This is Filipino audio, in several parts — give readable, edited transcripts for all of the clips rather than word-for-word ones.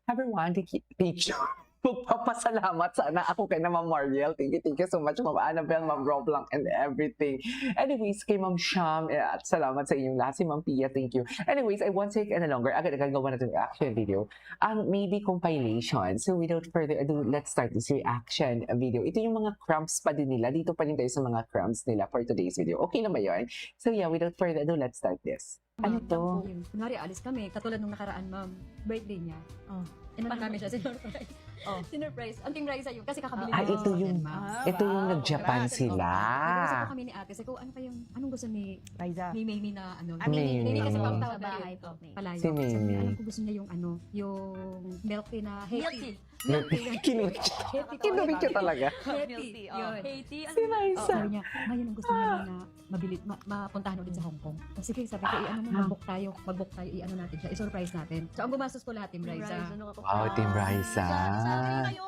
Everyone, thank you. Magpapasalamat sana ako kay na Ma'am Mariel. Thank you so much, Ma'am Annabelle, Ma'am Roblanc, and everything. Anyways, kay Ma'am Sham, at salamat sa inyong lahat. Si Ma'am Pia, thank you. Anyways, I won't take any longer. Agad-agad gawa natin reaction video. Maybe compilation. So without further ado, let's start this reaction video. Ito yung mga crumbs pa din nila. Dito pa din tayo sa mga crumbs nila for today's video. Okay na ba yun? So yeah, without further ado, let's start this. Ano to? Kunwari, alis kami. Katulad nung nakaraan, ma'am. Birthday niya. Oh. Inan namin siya, sinurprise. Oh. Sinurprise. Ang Team Raisa yun. Kasi kakabili Ito yung, ito yung nag-Japan sila. Nag-usap ko kami ni ate. Sabi ko, ano kayong, anong gusto ni Raisa. Mimi na ano? Mimi. Mimi kasi pang Sa tawag na bahay yun. po. Palayo. Si Mimi. Sabi niya, alam ko gusto niya yung ano, yung milk tea na healthy. Kinulit Kinulit ka talaga. Healthy. Oh. Yun. Haiti. Si Raisa. Sabi niya, ngayon ang gusto niya na mabili, mapuntahan ulit sa Hong Kong. So, sige, sabi ko, i-ano mo, mag-book tayo, i-ano natin siya, i-surprise natin. So, ang gumastos ko lahat, Team Raisa. Wow, Team Raisa. Kayo.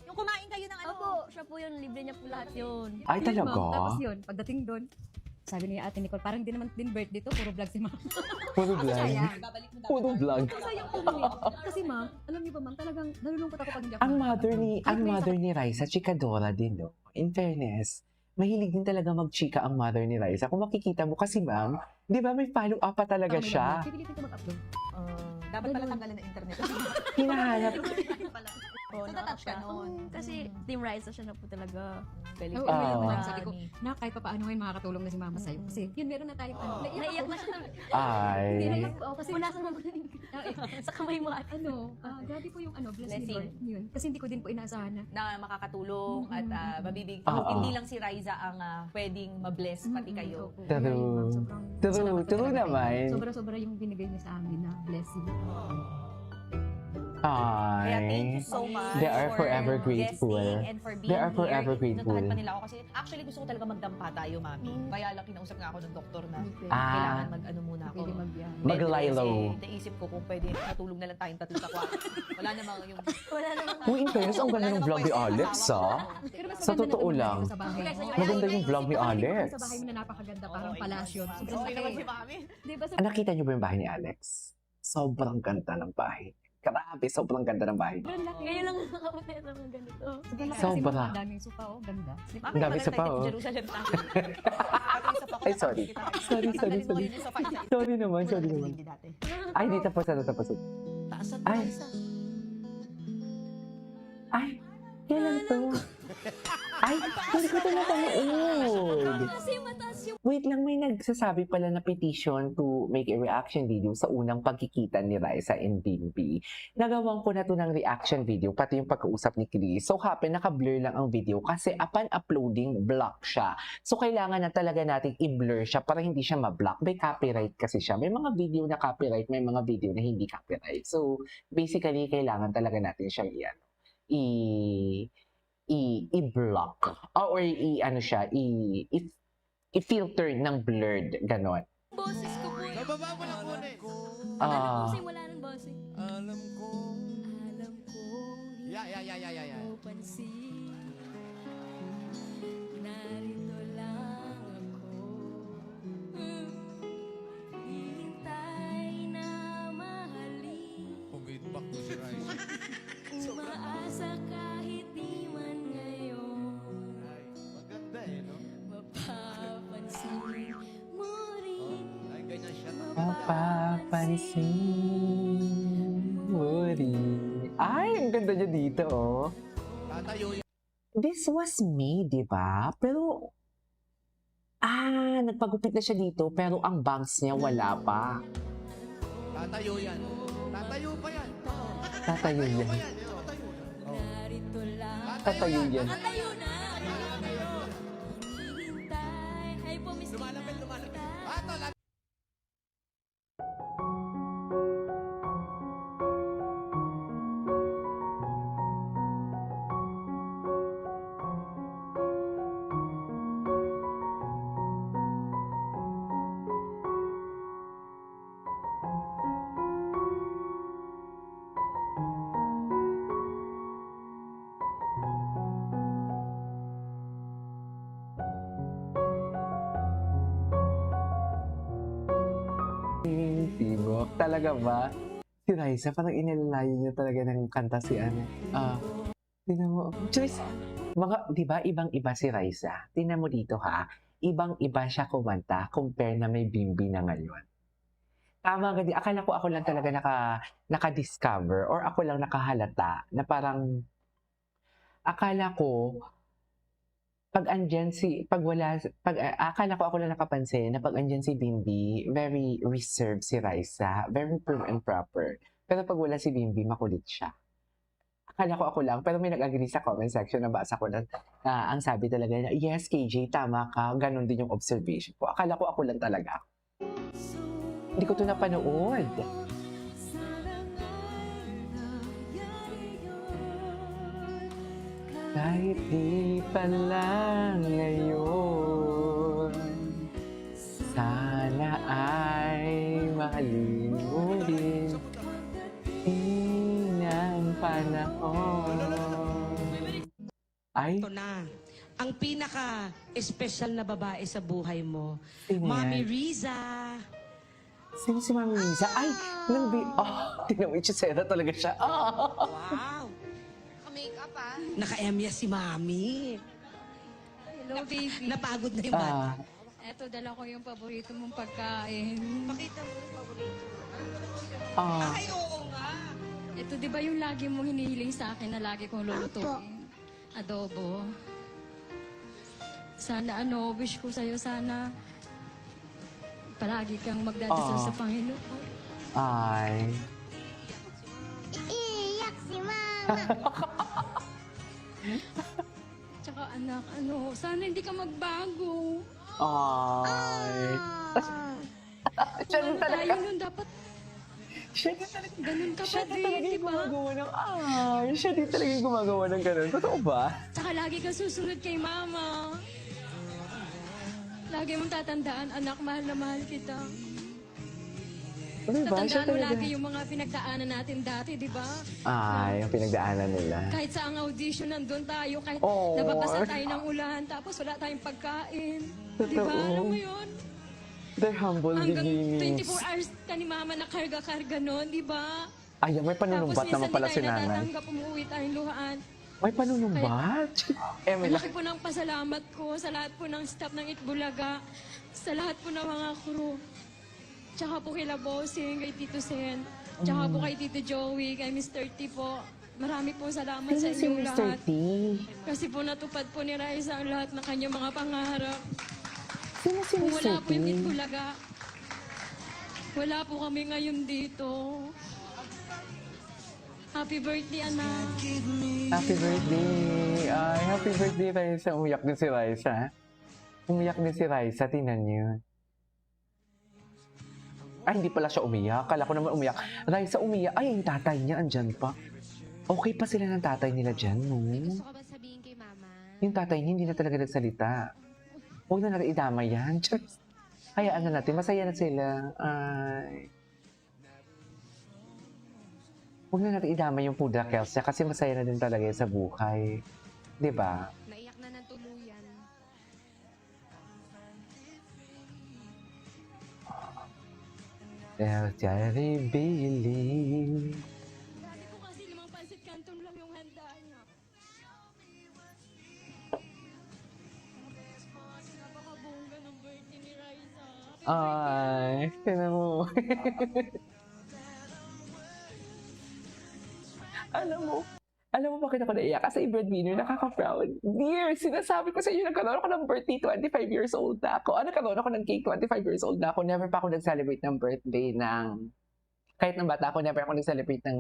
Yung kumain kayo ng ano. Opo, siya po yun, libre niya po lahat yun. Ay, Yun, talaga? ma'am. Tapos yun, pagdating doon, sabi ni Ate Nicole, parang di naman din birthday to, puro vlog si ma'am. Puro vlog. Sayang. Puro vlog. Sayang po yun. Kasi ma'am, alam niyo ba ma'am, talagang nalulungkot ako pag hindi ako. Ang nakakapag- mother ni Raisa, chikadora din, no? In fairness, mahilig din talaga mag-chika ang mother ni Raisa. Kung makikita mo kasi, ma'am, di ba may follow-up pa talaga May siya? vlog. Pipilitin ko mag-upload. Dapat pala tanggalan ng internet. Hinahanap. Oh, So, natatouch ka nun. Kasi Team Raisa siya na po talaga. Galing. Oo, Ah. yun lang. Sabi ko, na kahit pa paano ngayon makakatulong na si mama sa'yo. Kasi yun, meron na tayong ano. Naiyak na siya. Hindi, Ay. naiyak po ako kasi Punasan mo sa kamay mo at grabe po yung ano, bless ni Blessing. Lord. Yun. Kasi hindi ko din po inaasahan na. Na makakatulong at mabibig. Oo. Hindi lang si Raisa ang pwedeng mabless, pati kayo. Opo. True. Ayun, sobrang True, salamat true talaga naman. kayo. Sobra-sobra yung binigay niyo sa amin na blessing. Kaya thank Ay. you so much. They are for forever grateful. guesting and for being They are forever here. grateful. Natangad pa nila ako kasi actually gusto ko talaga magdampa tayo, mami. Kaya lang kinausap nga ako ng doktor na Ah. kailangan mag-ano muna ako. Pwede mag-yan. Mag-lie low. Kasi naisip ko kung pwede matulog na lang tayong tatlo sa kwarto. Wala namang yung... wala namang Uy, in fairness, ang ganda ng vlog ni Alex, ah. Pero mas Sa maganda totoo na lang. sa bahay. Maganda yung vlog ni Alex. Sa bahay mo na napakaganda, parang Oo, palasyo. ikaw, Sobrang okay naman si laki. mami. Di ba sa Nakita niyo ba yung bahay ni Alex? Sobrang ganda ng bahay. Grabe, sobrang ganda ng bahay. sobrang laki? Ngayon lang nakapunta ng mga ganito. Sobrang laki Sobra. kasi mga daming sopa, oh, ganda. Mami, Ang dami maganda sa pa, tayo oh. Jerusalem tayo. Ay, sorry. Sorry. Sorry naman. Ay, dito po sa tapos. Ay. Ay, kailan to? Ay, hindi ko ito napanood. Kasi mataas yung Wait lang, may nagsasabi pala na petition to make a reaction video sa unang pagkikita ni Raisa and Bimbi. Nagawan ko na to ng reaction video, pati yung pagkausap ni Chris. So happen, naka-blur lang ang video kasi upon uploading, block siya. So kailangan na talaga natin i-blur siya para hindi siya ma-block. May copyright kasi siya. May mga video na copyright, may mga video na hindi copyright. So basically, kailangan talaga natin siyang i-block or i-filter ng blurred ganon. boses ko po. Nababa mo lang muna eh. Wala Ah. nang boses, wala nang boses. Alam ko. Alam ko, Yeah. mo pansin. Narito lang ako. Hintay na mahalin. Pumidbak mo si Raisa. Umaasa kahit di man ngayon. Ay, maganda eh, no? Mapapansin mo rin. Ay, ganyan siya. Mapapansin mo rin. Ay, ang ganda niya dito, oh. Tatayo yan. This was me, di ba? Pero, nagpagupit na siya dito, pero ang bangs niya wala pa. Tatayo yan. Tatayo pa yan. Tatayo yan. Pa yan. Tatayo. Narito lang. Tatayo yan. Tayo na. Hintay. Ay, pumis Lumalapit. Ato, Tibok, talaga ba? Si Raisa, parang inilalayo niya talaga ng kanta si ano. Tingnan mo. Choice. Di ba, ibang-iba si Raisa. Tingnan mo dito ha. Ibang-iba siya kumanta compare na may Bimbi na ngayon. Tama nga din. Akala ko ako lang talaga naka-discover or ako lang nakahalata na parang akala ko akala ko ako lang nakapansin na pag andyan si Bimbi, very reserved si Raisa, very prim and proper. Pero pag wala si Bimbi, makulit siya. Akala ko ako lang, pero may nag-agree sa comment section, nabasa ko na ang sabi talaga na, yes, KJ, tama ka, ganun din yung observation ko. Akala ko ako lang talaga. Hindi ko ito napanood. Kahit di pa lang ngayon, sana ay mahalin mo din ng panahon. Ay, Ito na. Ang pinaka-espesyal na babae sa buhay mo, sino Mami yan? Riza. Sino si Mami Riza? Ay, tingnan mo, Ichisera talaga siya. Wow! Make-up Naka-emya si Mami. Hello, baby. Napagod na yung bata. Eto, dala ko yung paborito mong pagkain. Pakita mo yung paborito. Ay, oo nga. Ito, di ba yung lagi mong hinihiling sa akin na lagi kong lulutuin? Adobo. Sana wish ko sa'yo sana palagi kang magdadasal sa Panginoon. Ay. Iiyak si Mama! Tsaka anak, sana hindi ka magbago. Ay. Siya din talaga. Tayo nun dapat Siya din talaga. ganun ka Siya pa din talaga din, di yung ba? gumagawa ng siya din talaga yung gumagawa ng ganun. Totoo ba? Tsaka lagi kang susunod kay Mama. Lagi mong tatandaan, anak, mahal na mahal kita. Diba? Siya Tatandaan mo talaga. lagi yung mga pinagdaanan natin dati, di ba? Ay, yung pinagdaanan nila. Kahit sa ang audition, nandun tayo. Kahit Oh. nababasa tayo ng ulan, tapos wala tayong pagkain. Di ba? Totoo. Alam mo yun? They're humble Hanggang beginnings. 24 hours ka ni Mama na karga-karga nun, di ba? Ay, may Tapos panunumbat minsan naman di pala tayo si nanay. natatanggap, umuwi tayong luhaan. May panunumbat? Emila. Malaki po ng pasalamat ko sa lahat po ng staff ng Itbulaga, sa lahat po ng mga crew. Tsaka po kila Bossing, kay Tito Sen, tsaka po kay Tito Joey, kay Mr. T po. Marami po salamat Sino sa si inyong Mr. lahat. T? Kasi po natupad po ni Raisa ang lahat ng kanyang mga pangarap. Sino si Kung Mr. wala T? po yung Itbulaga, wala po kami ngayon dito. Happy birthday, anak. Happy birthday. Ay, happy birthday, Raisa. Umiyak din si Raisa. Umiyak din si Raisa. Tingnan niyo. Ay, hindi pala siya umiyak. Kala ko naman umiyak. Raisa umiyak. Ay, yung tatay niya andyan pa. Okay pa sila ng tatay nila dyan, no? Gusto ka ba sabihin kay Mama? Yung tatay niya hindi na talaga nagsalita. Huwag na natin idama yan. Just, hayaan na natin. Masaya na sila. Ay. Huwag na natin idama yung Pudra Kelsia kasi masaya na din talaga yan sa buhay. 'Di ba? Naiyak na ng tuluyan. Jerry Bailey. Sabi ko kasi namang pansit canton lang yung handa niya. Napakabongga ng birthday ni Raisa. Ay, tinan mo. Alam mo bakit ako naiyak? Kasi breadwinner, nakaka-proud. Dear, sinasabi ko sa inyo, nagkaroon ako ng birthday, 25 years old na ako. Nagkaroon ako ng cake, 25 years old na ako. Never pa ako nag-celebrate ng birthday ng... Kahit ng bata ako, never ako nag-celebrate ng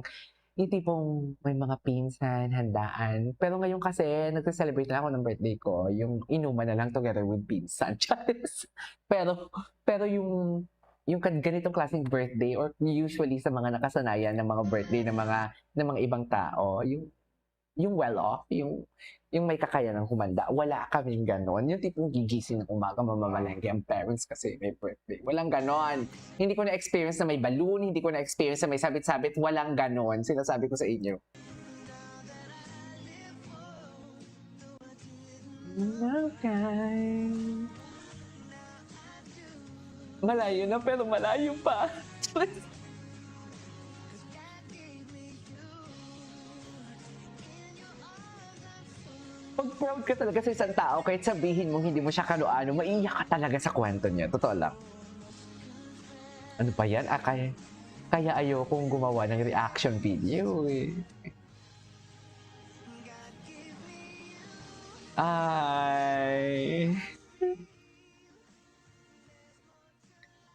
yung tipong may mga pinsan, handaan. Pero ngayon kasi, nag-celebrate na ako ng birthday ko. Yung inuman na lang together with pinsan. pero yung ganitong klaseng birthday or usually sa mga nakasanayan ng mga birthday ng mga ibang tao, yung well-off, yung may kakayanang humanda, wala kaming ganon. Yung tipong gigising ng umaga, mamamalengke ang parents kasi may birthday. Walang ganon. Hindi ko na-experience na may balloon, hindi ko na-experience na may sabit-sabit, walang ganon. Sinasabi ko sa inyo. Okay. Malayo na pero malayo pa. Pag proud ka talaga sa isang tao, kahit sabihin mo hindi mo siya kaluano, maiiyak ka talaga sa kwento niya. Totoo lang. Ano ba yan? Kaya ayokong gumawa ng reaction video eh. Ay.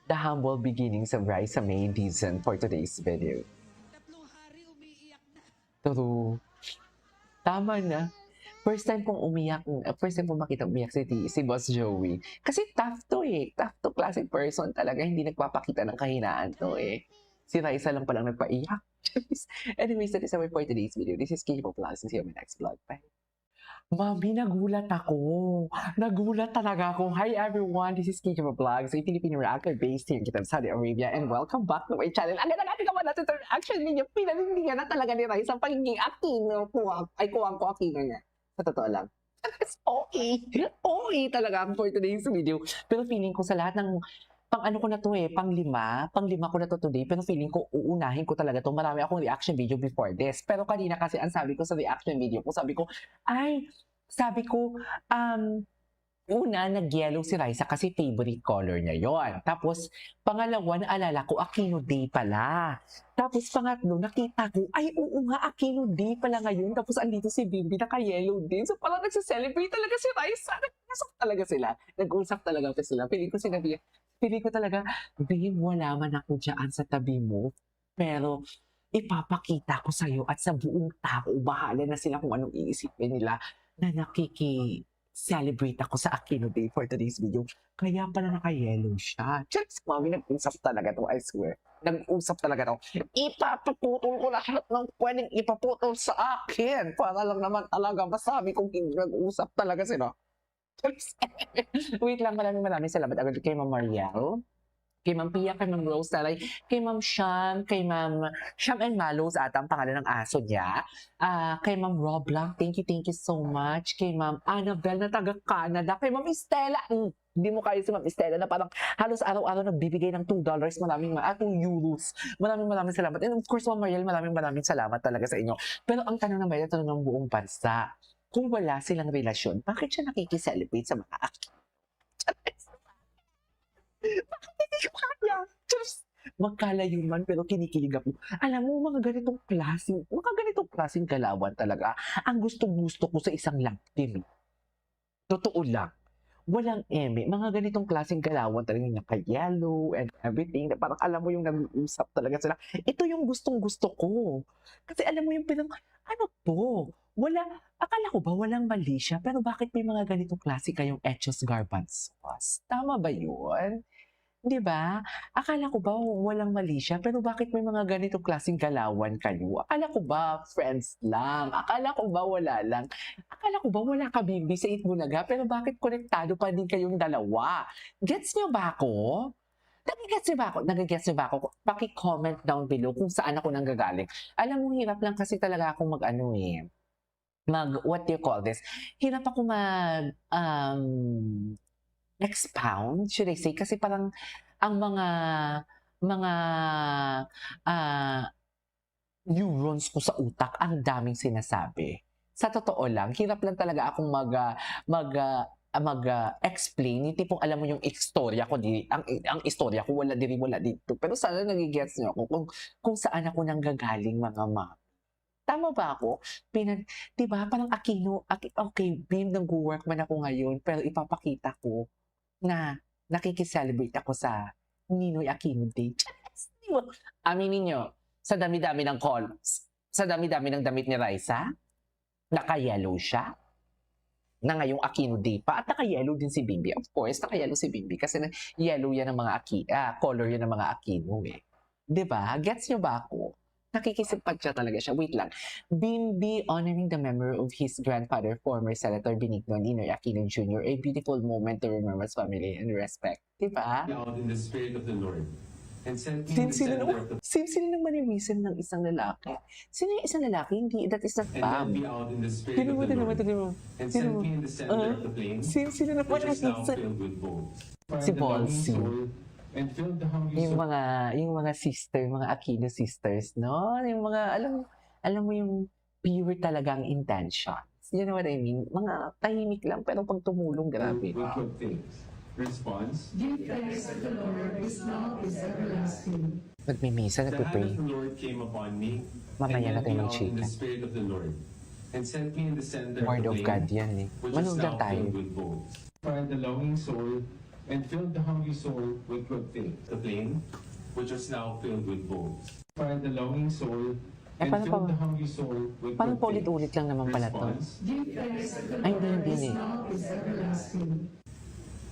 The humble beginnings of Raisa May Dizon for today's video. Tatlong hari umiiyak na. True. Tama na. First time kong makita umiyak si Boss Joey. Kasi tough to eh. Tough to classic person talaga. Hindi nagpapakita ng kahinaan to eh. Si Raisa lang palang nagpaiyak. Anyways, that is our for today's video. This is K-Pop Plus. See you on my next vlog. Bye. Mami, nagulat ako. Nagulat talaga ako. Hi everyone, this is K-Pop Vlogs, a Filipino reactor based here in Kitab, Saudi Arabia, and welcome back to my channel. Agad na natin naman natin sa reaction video. Pinanindigan na talaga ni Raisa ang pagiging Aquino. Kuwang ko Aquino niya. Sa totoo lang. It's okay. Okay talaga for today's video. Pero feeling ko sa lahat ng pang-ano ko na to eh, pang-lima ko na to today, pero feeling ko uunahin ko talaga to. Marami akong reaction video before this. Pero kanina kasi ang sabi ko sa reaction video ko, sabi ko, una, nag-yellow si Raisa kasi favorite color niya yon. Tapos, pangalawa, naalala ko, Aquino Day pala. Tapos, pangatlo, nakita ko, ay, oo nga, Aquino Day pala ngayon. Tapos, andito si Bibi, naka-yellow din. So, parang nagsiselebrate talaga si Raisa. Nag-usap talaga sila. Nag-usap talaga sila. Feeling ko talaga, Babe, wala man ako dyan sa tabi mo. Pero, ipapakita ko sa'yo at sa buong tao, bahala na sila kung anong iisipin nila na celebrate ako sa Aquino Day for today's video. Kaya pala naka-yellow siya. Just, mami, nag-usap talaga to, I swear. Nag-usap talaga to. Ipapaputol ko lahat ng pwedeng ipaputol sa akin. Para lang naman talaga masabi kung hindi nag-usap talaga sila. Wait lang, maraming salamat agad kay Ma'am Mariel, kay Ma'am Pia, kay Ma'am Rose Talay, kay Ma'am Sham, kay Ma'am Sham and Malos ata ang pangalan ng aso niya. Kay Ma'am Rob Blanc, thank you so much. Kay Ma'am Annabelle na taga Canada. Kay Ma'am Estela, hindi mo kaya si Ma'am Estela na parang halos araw-araw nagbibigay ng $2, €2. Maraming salamat. And of course, Ma'am Mariel, maraming salamat talaga sa inyo. Pero ang tanong naman, ito ng buong bansa, kung wala silang relasyon, bakit siya nakikiselebrate sa mga akin? Bakit hindi ko kaya? Just, magkalayo man pero kinikilig ako. Alam mo, mga ganitong klaseng galawan talaga ang gustong-gusto ko sa isang love team. Totoo lang. Walang eme. Mga ganitong klaseng galawan talaga naka-yellow and everything. Na parang alam mo yung nag-uusap talaga sila. Ito yung gustong-gusto ko. Kasi alam mo yung pinang, ano to? Akala ko ba walang mali siya, pero bakit may mga ganitong klase kayong Hechos Garbanzos? Tama ba yun? Di ba? Akala ko ba walang mali siya, pero bakit may mga ganitong klaseng galawan kayo? Akala ko ba friends lang? Akala ko ba wala lang? Akala ko ba wala ka Bibi sa Itbulaga, pero bakit konektado pa din kayong dalawa? Gets niyo ba ako? Nagigets niyo ba ako? Paki-comment down below kung saan ako nanggagaling. Alam mo, hirap lang kasi talaga akong what do you call this? Hirap ako expound, should I say? Kasi parang ang mga neurons ko sa utak, ang daming sinasabi. Sa totoo lang, hirap lang talaga akong mag-explain, yung tipong alam mo yung istorya ko, ang istorya ko wala dito. Pero sana nagigets niyo ako kung saan ako nanggagaling, mga ma'am. Tama ba ako? Diba, parang Aquino, okay, Bim, nag-work man ako ngayon, pero ipapakita ko na nakikiselebrate ako sa Ninoy Aquino Day. Aminin nyo, sa dami-dami ng sa dami-dami ng damit ni Raisa, naka-yellow siya, na ngayong Aquino Day pa, at naka-yellow din si Bimbi. Of course, naka-yellow si Bimbi kasi yellow yan ng mga color yan ng mga Aquino eh. Diba? Gets nyo ba ako? Nakikisipag siya talaga siya. Wait lang. Bimbi honoring the memory of his grandfather, former Senator Benigno Ninoy Aquino Jr. A beautiful moment to remember his family and respect. Diba? Out in the spirit of the Lord. And sent him the center of the Sino nang manirisan ng isang lalaki? Sino yung isang lalaki? Hindi, that is not and Pam. led me out in the spirit of the Lord. And sent me in the center of the plain, Sino na which is now filled with bones. Si Fired the longing Bolsey. soul, and filled the hungry Yung soul. mga sister, mga Aquino sisters, no? Yung mga, alam mo yung pure talagang intentions. You know what I mean? Mga tahimik lang, pero pag tumulong, grabe. With good things. Response. Magmimisa, The hand nagpe-pray. of the Lord came upon me. Mamaya and na led me tayo out in mag-chika. the spirit of the Lord. And sent me in the center Word of of the God plain, yan eh. which is Manood lang now tayo. filled with bowls. Find the longing soul and filled the hungry soul with good things. The plain, which was now filled with bowls. Find the longing soul and paano filled pa- the hungry soul with Parang good things. paulit-ulit lang naman pala to. Response. Ay, hindi.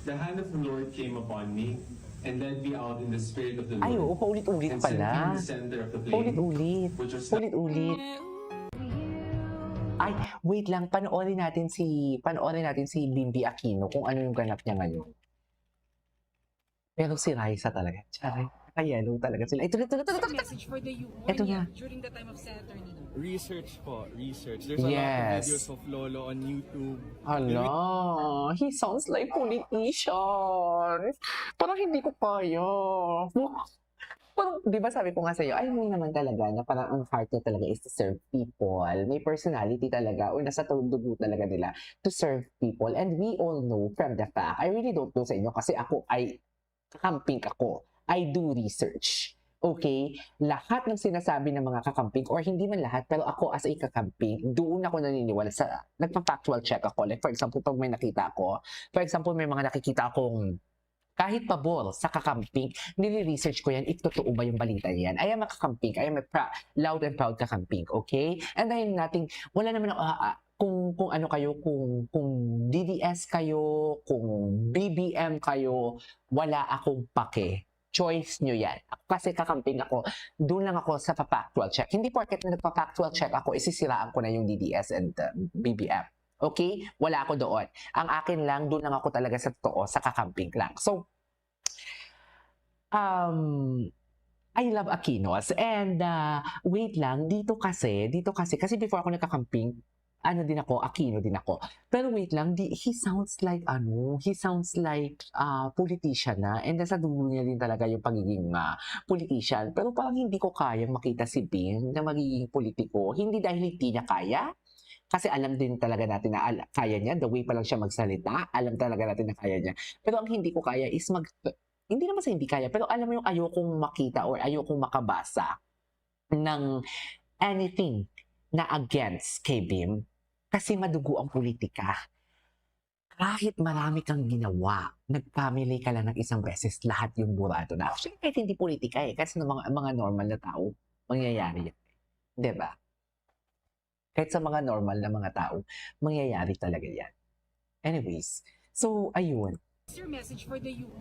The hand of the Lord came upon me and led me out in the spirit of the Lord. Ay, oo, paulit-ulit and sent me in pala. the center of the plain, Paulit-ulit. which was Paulit-ulit. Ay, wait lang. Panoorin natin si Bimbi Aquino kung ano yung ganap niya ngayon. Pero si Raisa talaga. Tsara, naka-yellow talaga sila. Ito. Message for the youth Ito na. during the time of Saturn. Research po, research. There's a lot of Yes. videos of Lolo on YouTube. Hala, he sounds like politician. Parang hindi ko kaya. Parang, di ba sabi ko nga sa'yo, ay mo naman talaga na parang ang heart niya talaga is to serve people. May personality talaga or nasa dugo talaga nila to serve people. And we all know from the fact, I really don't know sa inyo kasi ako ay kakamping ako. I do research. Okay? Lahat ng sinasabi ng mga kakamping, or hindi man lahat, pero ako as a kakamping, doon ako naniniwala sa, nagpa-factual check ako. Like for example, pag may nakita ako, for example, may mga nakikita akong kahit pabor sa kakamping, nire-research ko yan, if totoo ba yung balita yan. I am a kakamping, I am a loud and proud kakamping, okay? And then nating, wala naman kung ano kayo, kung DDS kayo, kung BBM kayo, wala akong pake. Choice nyo yan. Kasi kakamping ako, doon lang ako sa pa-factual check. Hindi porket na nagpa-factual check ako, isisiraan ko na yung DDS and BBM. Okay? Wala ako doon. Ang akin lang, doon lang ako talaga sa totoo, sa kakamping lang. So, I love Aquinos. And, wait lang, dito kasi before ako nagkakamping, Aquino din ako. Pero wait lang, he sounds like politician na. And nasa dulo niya din talaga yung pagiging politician. Pero parang hindi ko kayang makita si Bing na magiging politiko. Hindi dahil hindi niya kaya, kasi alam din talaga natin na kaya niya, the way pa lang siya magsalita, alam talaga natin na kaya niya. Pero ang hindi ko kaya is hindi naman sa hindi kaya, pero alam mo yung ayokong makita or ayokong makabasa ng anything na against kay Bim kasi madugo ang politika. Kahit marami kang ginawa, nag-family ka lang ng isang beses, lahat yung burado na. Actually, kahit hindi politika kasi ng mga normal na tao, mangyayari yan. Diba? Kahit sa mga normal na mga tao, mangyayari talaga yan. Anyways, so, ayun. What's your message for the youth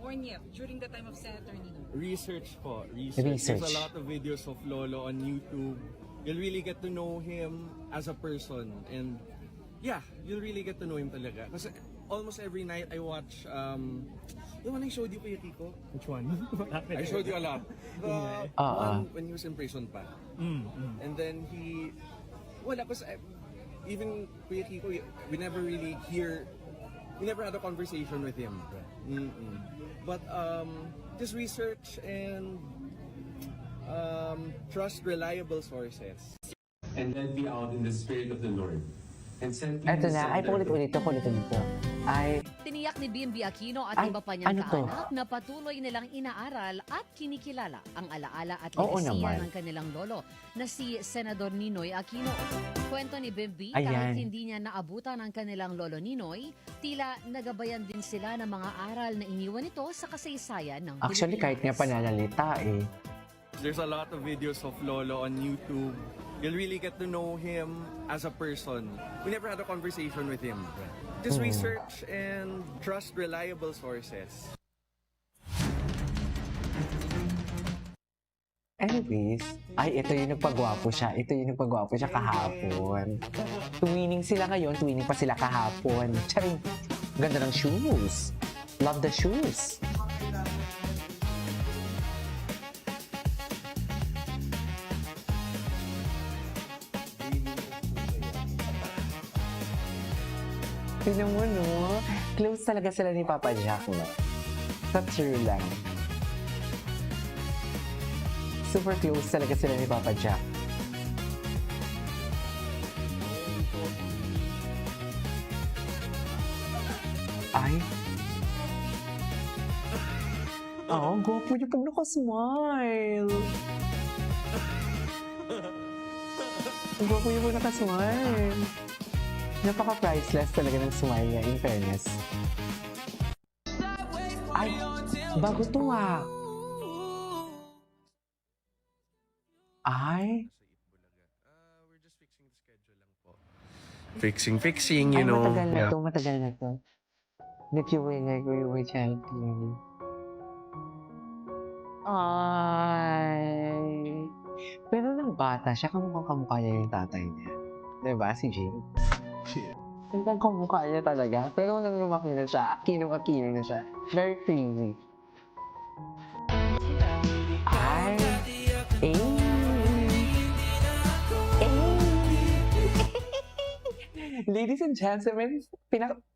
during the time of Saturn? Research po, research. Research. There's a lot of videos of Lolo on YouTube. You'll really get to know him as a person. And yeah, you'll really get to know him talaga. Kasi almost every night I watch, yung one I showed you, Kuya Kiko? Which one? I showed you a lot. The one when he was in prison pa. And then wala, kasi even Kuya Kiko, we never had a conversation with him. But just research and trust reliable sources. and led me out in the spirit of the Lord. And sent me in Eto the na, ay center of the paulit-ulit to. Ay, Tiniyak ni Bimbi Aquino at Ay, iba pa niyang ano to? kaanak na patuloy nilang inaaral at kinikilala ang alaala at Oo legasiya naman. ng kanilang lolo na si Senador Ninoy Aquino. Kwento ni Bimbi, Ayan. kahit hindi niya naabutan ang kanilang lolo Ninoy, tila nagabayan din sila ng mga aral na iniwan nito sa kasaysayan ng actually, kahit nga pananalita eh. There's a lot of videos of Lolo on YouTube. You'll really get to know him as a person. We never had a conversation with him. Just research and trust reliable sources. Anyways, ito yung nagpagwapo siya. Ito yung nagpagwapo siya kahapon. Twinning sila ngayon, twinning pa sila kahapon. Charing, ganda ng shoes. Love the shoes. Tignan mo, no? Close talaga sila ni Papa Jack, no? Sa true lang. Super close talaga sila ni Papa Jack. Ay. Oh, gwapo niyo pag nakasmile. Ang gwapo niyo pag nakasmile. Napaka-priceless talaga ng smile niya, in fairness. Ay, bago to ah. Ay, We're just fixing the schedule lang po. Fixing, ay you know. matagal na Yeah. to, matagal na to. Nag-iway chanting. Ay. Pero nang bata siya, kamukha niya yung tatay niya. Diba, si Jane? Ang kamukha niya talaga. Pero nang lumaki na siya, akino na siya. Very crazy. Ay. Eh. Ladies and gentlemen,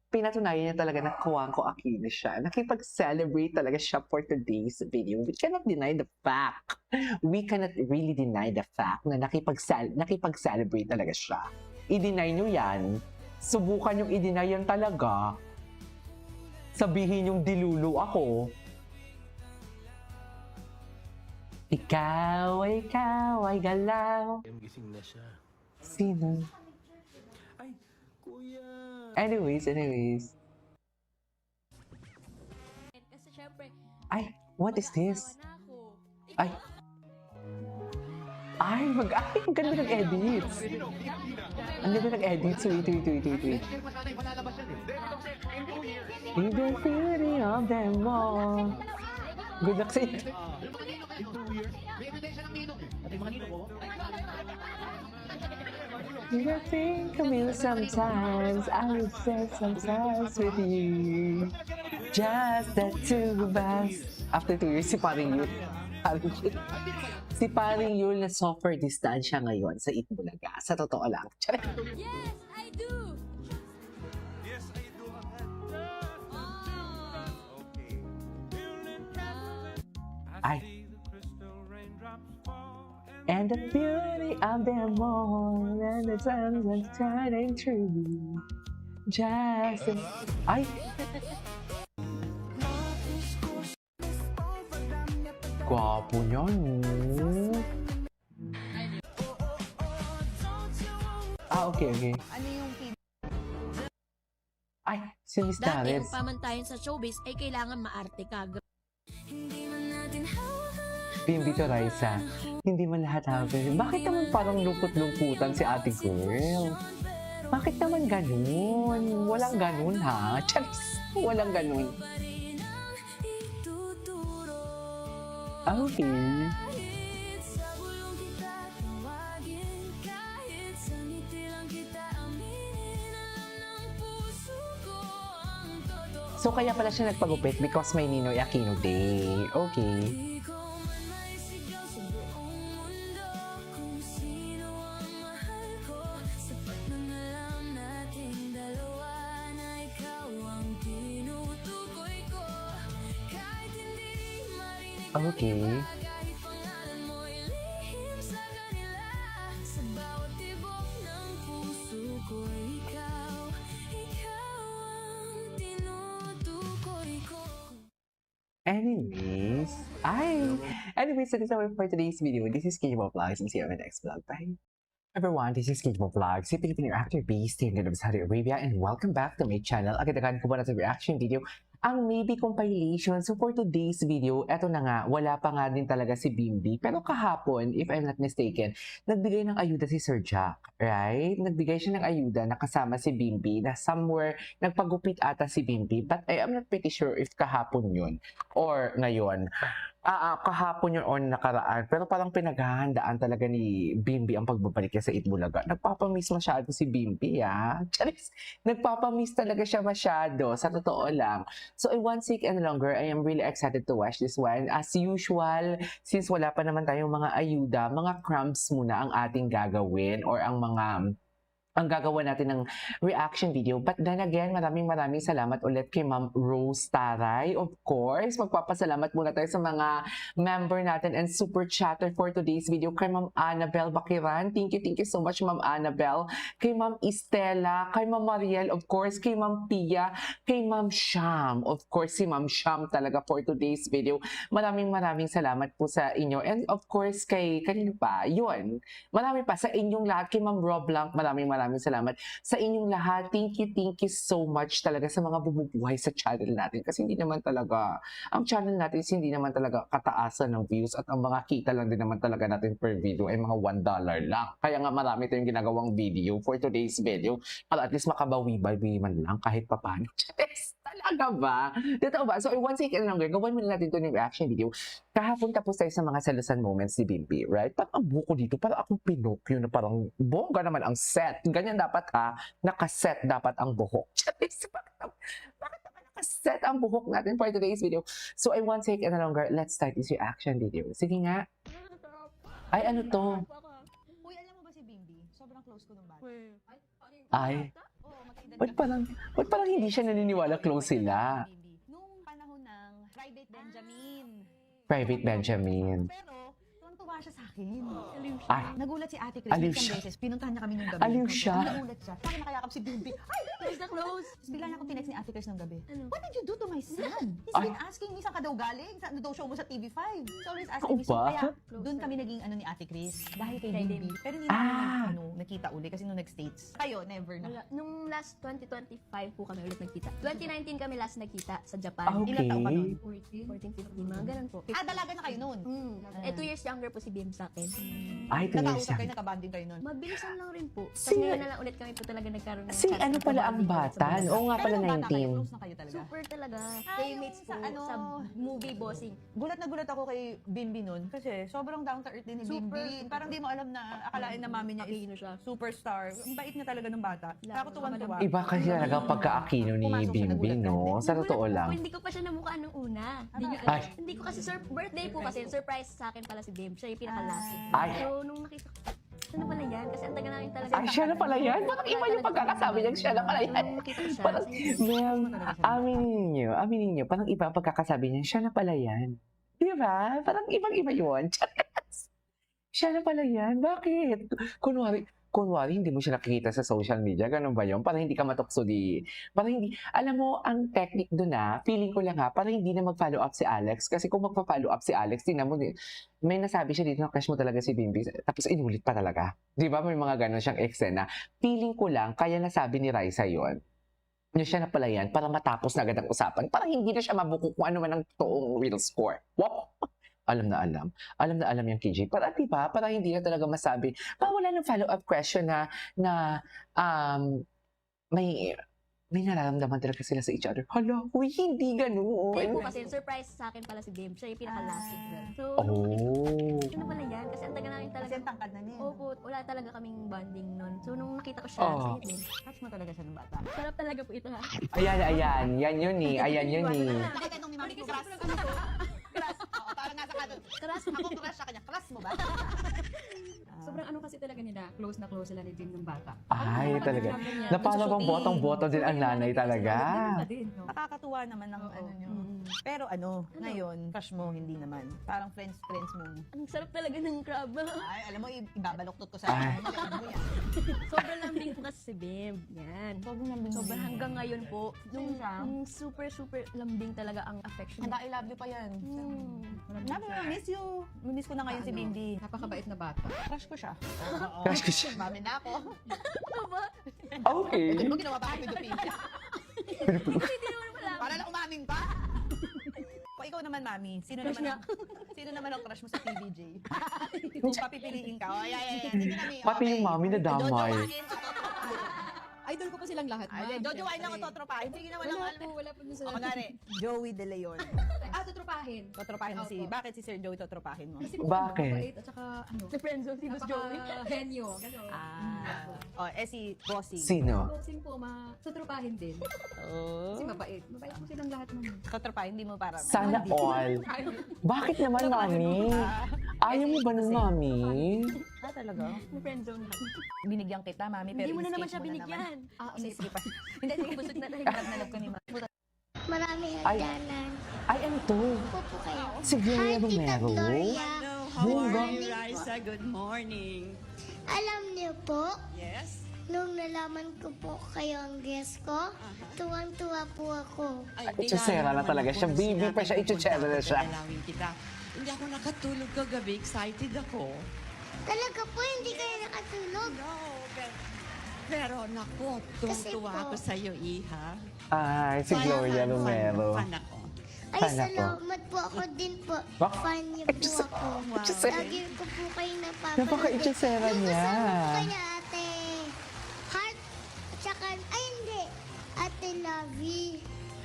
pinatunayan niya talaga na Kuwangko Aquino siya. Nakipag-celebrate talaga siya for today's video. We cannot deny the fact. We cannot really deny the fact na nakipag-celebrate talaga siya. I-deny nyo yan. Subukan yung i-deny yan talaga. Sabihin yung dilulo ako. Ikaw ay galaw. Gising na siya. Sino? Ay, kuya. Anyways. Kasi syempre, Ay, what is this? na ako. Ay. Ay, ang ganda ng edits. Ang ganda ng edits. Wait. You don't feel any of them all. Good luck sa inyo. You think of me sometimes, I would say sometimes with you. Just the two of us. After 2 years, si Paring Yul. Si Paring Yul na suffer distansya ngayon sa Itbulaga. Sa totoo lang. Yes, I do! Yes, I do. Ay. And the beauty of them all, and the sun was shining through. Just ay. Gwapo niya, no? Okay. Ano yung Ay, si Miss dati Dares. ang pamantayan sa showbiz ay kailangan maarte ka. Bimbito Raisa, hindi man lahat happy. Bakit naman parang lungkot-lungkutan si ate girl? Bakit naman ganun? Walang ganun ha? Charis, walang ganun. Okay. So kaya pala siya nagpagupit because may Ninoy Aquino Day. Okay. Okay. Anyways, so this is all for today's video. This is Kimo Vlogs. And see you on the next vlog. Bye. Everyone, this is Kimo Vlogs, si Filipino actor based in Saudi Arabia, and welcome back to my channel. Agad-agad ko ba na sa reaction video ang maybe compilation. So for today's video, eto na nga, wala pa nga din talaga si Bimbi. Pero kahapon, if I'm not mistaken, nagbigay ng ayuda si Sir Jack, right? Nagbigay siya ng ayuda na kasama si Bimbi na somewhere, nagpagupit ata si Bimbi. But I am not pretty sure if kahapon yun or ngayon. Kahapon yun o nakaraan. Pero parang pinaghahandaan talaga ni Bimbi ang pagbabalik niya sa Itbulaga. Nagpapamiss masyado si Bimbi, ah. Charis, nagpapamiss talaga siya masyado. Sa totoo lang. So, I won't take any longer. I am really excited to watch this one. As usual, since wala pa naman tayong mga ayuda, mga crumbs muna ang ating gagawin or ang mga ang gagawa natin ng reaction video. But then again, maraming salamat ulit kay Ma'am Rose Taray. Of course, magpapasalamat muna tayo sa mga member natin and super chatter for today's video. Kay Ma'am Annabel Bakiran. Thank you so much, Ma'am Annabel. Kay Ma'am Estela. Kay Ma'am Mariel, of course. Kay Ma'am Pia. Kay Ma'am Sham. Of course, si Ma'am Sham talaga for today's video. Maraming salamat po sa inyo. And of course, kay kanino pa? Yun. Marami pa sa inyong lahat. Kay Ma'am Roblanc, maraming salamat sa inyong lahat. Thank you so much talaga sa mga bumubuhay sa channel natin. Kasi hindi naman talaga, ang channel natin hindi naman talaga kataasan ng views at ang mga kita lang din naman talaga natin per video ay mga $1 lang. Kaya nga marami tayong ginagawang video for today's video para at least makabawi-bawi man lang kahit papano. Yes, talaga ba? Totoo ba? So, once again lang, gawin muna natin ito ng reaction video. Kahapon tapos tayo sa mga selusan moments ni Bimbi, right? Parang ang buko dito, parang akong Pinocchio na parang bongga naman ang set. Ganyan dapat ha, nakaset dapat ang buhok. Bakit naman nakaset ang buhok natin for today's video? So, I won't take any longer. Let's start this reaction video. Sige nga. Ay, ano to? Uy, alam mo ba si Bimbi? Sobrang close ko nung bata. Ay, ba't parang hindi siya naniniwala close sila? Nung panahon ng Private Benjamin. Private Benjamin. Pero, tuwan-tuwa siya sa akin. Ay, Nagulat si Ate Chris Aliw isang siya. beses. Pinuntahan niya kami nung gabi. Aliw siya. Nagulat siya. Sabi nakayakap si Bimbi. Ay, close na close. Tapos bigla niya akong tinext ni Ate Chris nung gabi. What did you do to my son? He's been asking me saan ka daw galing. Saan daw show mo sa TV5? So always asking me. So ba? kaya doon kami naging ni Ate Chris. Dahil kay Bimbi. Pero hindi namin nakita uli kasi nung nag-States. Kayo, never na. Nung last 2025 po kami ulit nagkita. 2019 kami last nagkita sa Japan. Okay. Ilan taon ka nun? 14, 15, mga ganun po. Dalaga na kayo nun. Eh, 2 years younger po si Bim sa akin. Ay, tingnan Nakausap siya. kayo, nakabanding kayo nun. Mabilisan lang rin po. Tapos Si- ngayon na lang ulit kami po talaga nagkaroon ng Si chance ano na pala ang bonding ulit sa bata? mga- Oo nga pala, Pero nung bata kayo, 19. close na kayo talaga. Super talaga. Ah, Playmates yung po sa ano, sa movie bossing. Gulat na gulat ako kay Bimbi nun kasi sobrang down to earth din ni Super. Bimbi. Parang di mo alam na akalain na mami niya is Aquino siya. superstar. Ang bait niya talaga ng bata. Nakakatuwa-tuwa. Iba kasi talaga ang pagka-Aquino ni Pumasok siya, Bimbi, nagulat no? ka. Sa totoo lang. Hindi ko pa siya namukhaan nung una. Ay. Hindi ko kasi birthday po kasi surprise sa akin pala si Bim. Siya yung pinaka-last. Ay. So, nung nakita ko, ano pala yan? Kasi ang taga namin talaga. Ay, siya na pala yan? Parang iba yung pagkakasabi niya, siya na pala yan. Nung nakita ko siya, Parang, ma'am, Ano aminin niyo, parang iba ang pagkakasabi niya, siya na pala yan. Di ba? Parang ibang-iba yun. Siya na pala yan. Bakit? Kunwari, hindi mo siya nakikita sa social media. Ganun ba yun? Parang hindi ka matukso di. Parang hindi. Alam mo, ang technique doon feeling ko lang parang hindi na mag-follow up si Alex. Kasi kung magpa-follow up si Alex, tingnan mo, may nasabi siya dito na crush mo talaga si Bimbi. Tapos inulit pa talaga. Di ba? May mga ganun siyang eksena. Feeling ko lang, kaya nasabi ni Raisa yon. Siya na pala yan, para matapos na agad ang usapan. Parang hindi na siya mabuko kung ano man ang toong real score. Wow! Alam na alam. Alam na alam yung KJ. Para diba, para hindi na talaga masabi. Para wala ng follow-up question na may nararamdaman talaga sila sa each other. Hala, uy, hindi ganun. Hindi po kasi surprise sa akin pala si Bim. Siya yung pinaka-last. So, ano pala yan? Kasi ang taga namin talaga. Kasi ang tangkad na niya. Opo, wala talaga kaming bonding nun. So, nung nakita ko siya, Oh. sige, Crush mo talaga siya ng bata. sarap talaga po ito ha. Ayan. Yan yun eh. Ayan yun eh. Hindi, itong ni Mami ko crush. Crush. Oo, parang nasa kanon. Crush. Ako crush sa kanya. Crush mo ba? Sobrang ano kasi talaga nila, close na close sila ni Bim ng bata. Ay, talaga. Na parang bang botong-boto din ang nanay talaga. Nakakatuwa naman ng ano nyo. Pero ngayon, crush mo, hindi naman. Parang friends mo. Ang sarap talaga ng crab. Ay, alam mo, ibabaloktot ko sa ano mo yan. Sobrang lambing po kasi si Bim. Yan. Sobrang lambing. Sobrang hanggang ngayon po. Sino siya? Nung super lambing talaga ang affection. Handa, I love you pa yan. Miss you. Miss ko na ngayon si Bimbi. Napakabait na bata. Crush ko siya. Crush ko siya. Mami na ako. Okay. Ito mo ginawa pa ako Pilipino. Hindi naman wala. Para na umaming pa. O ikaw naman, Mami. Sino naman ang crush mo sa PBJ? Kung papipiliin ka. O, ay. Sige na, Mi. Pati yung mami na damay. Idol ko po silang lahat, ma'am. Ay, Jojowain lang ako totropahin. Sige na, Wala po dun sa... O, magari. Joey De Leon. tutropahin. Totropahin mo si... Bakit si Sir Joey totropahin mo? Kasi po, Bakit? mabait at saka ano, Si Friendzone, si Boss Joey. henyo, gano'n. Si Bossy. Sino? Boxing po, tutropahin din. Kasi mabait. Mabait po silang lahat naman. Totropahin, hindi mo para... Sana all. Bakit naman, mami? Ayaw mo ba nun, mami? talaga? Friend zone lang. Binigyan kita, mami, pero Hindi mo na naman in-escape siya mo na binigyan. naman. Ah, sige pa. Hindi, sige, busog na tayo. Nalab ko ni mami. Maraming Ay. hagdanan. Ay, ano to? Po po kayo. Si Gloria Hi, Tita Romero? Gloria. How Good are morning you, Raisa? Good morning. Alam niyo po, Yes? nung nalaman ko po kayo ang guest ko, tuwang-tuwa po ako. Ay, Itsesera na talaga siya. Baby pa siya, itsesera na siya. Dalawin kita. Hindi ako nakatulog kagabi. Excited ako. Talaga po, hindi kayo nakatulog. No, pero naku, tuwang-tuwa Kasi po- ako sa'yo, Iha. Ay, si Gloria Romero. Fan ako. Ay, Sana po. salamat po. Ako din po. Bak- Fan niyo po ako. Itsesera. Lagi ko po kayo napapanood. Napaka-itsesera Yung niya. kasama ko kaya ate Heart, at saka, ay hindi, ate Lovey.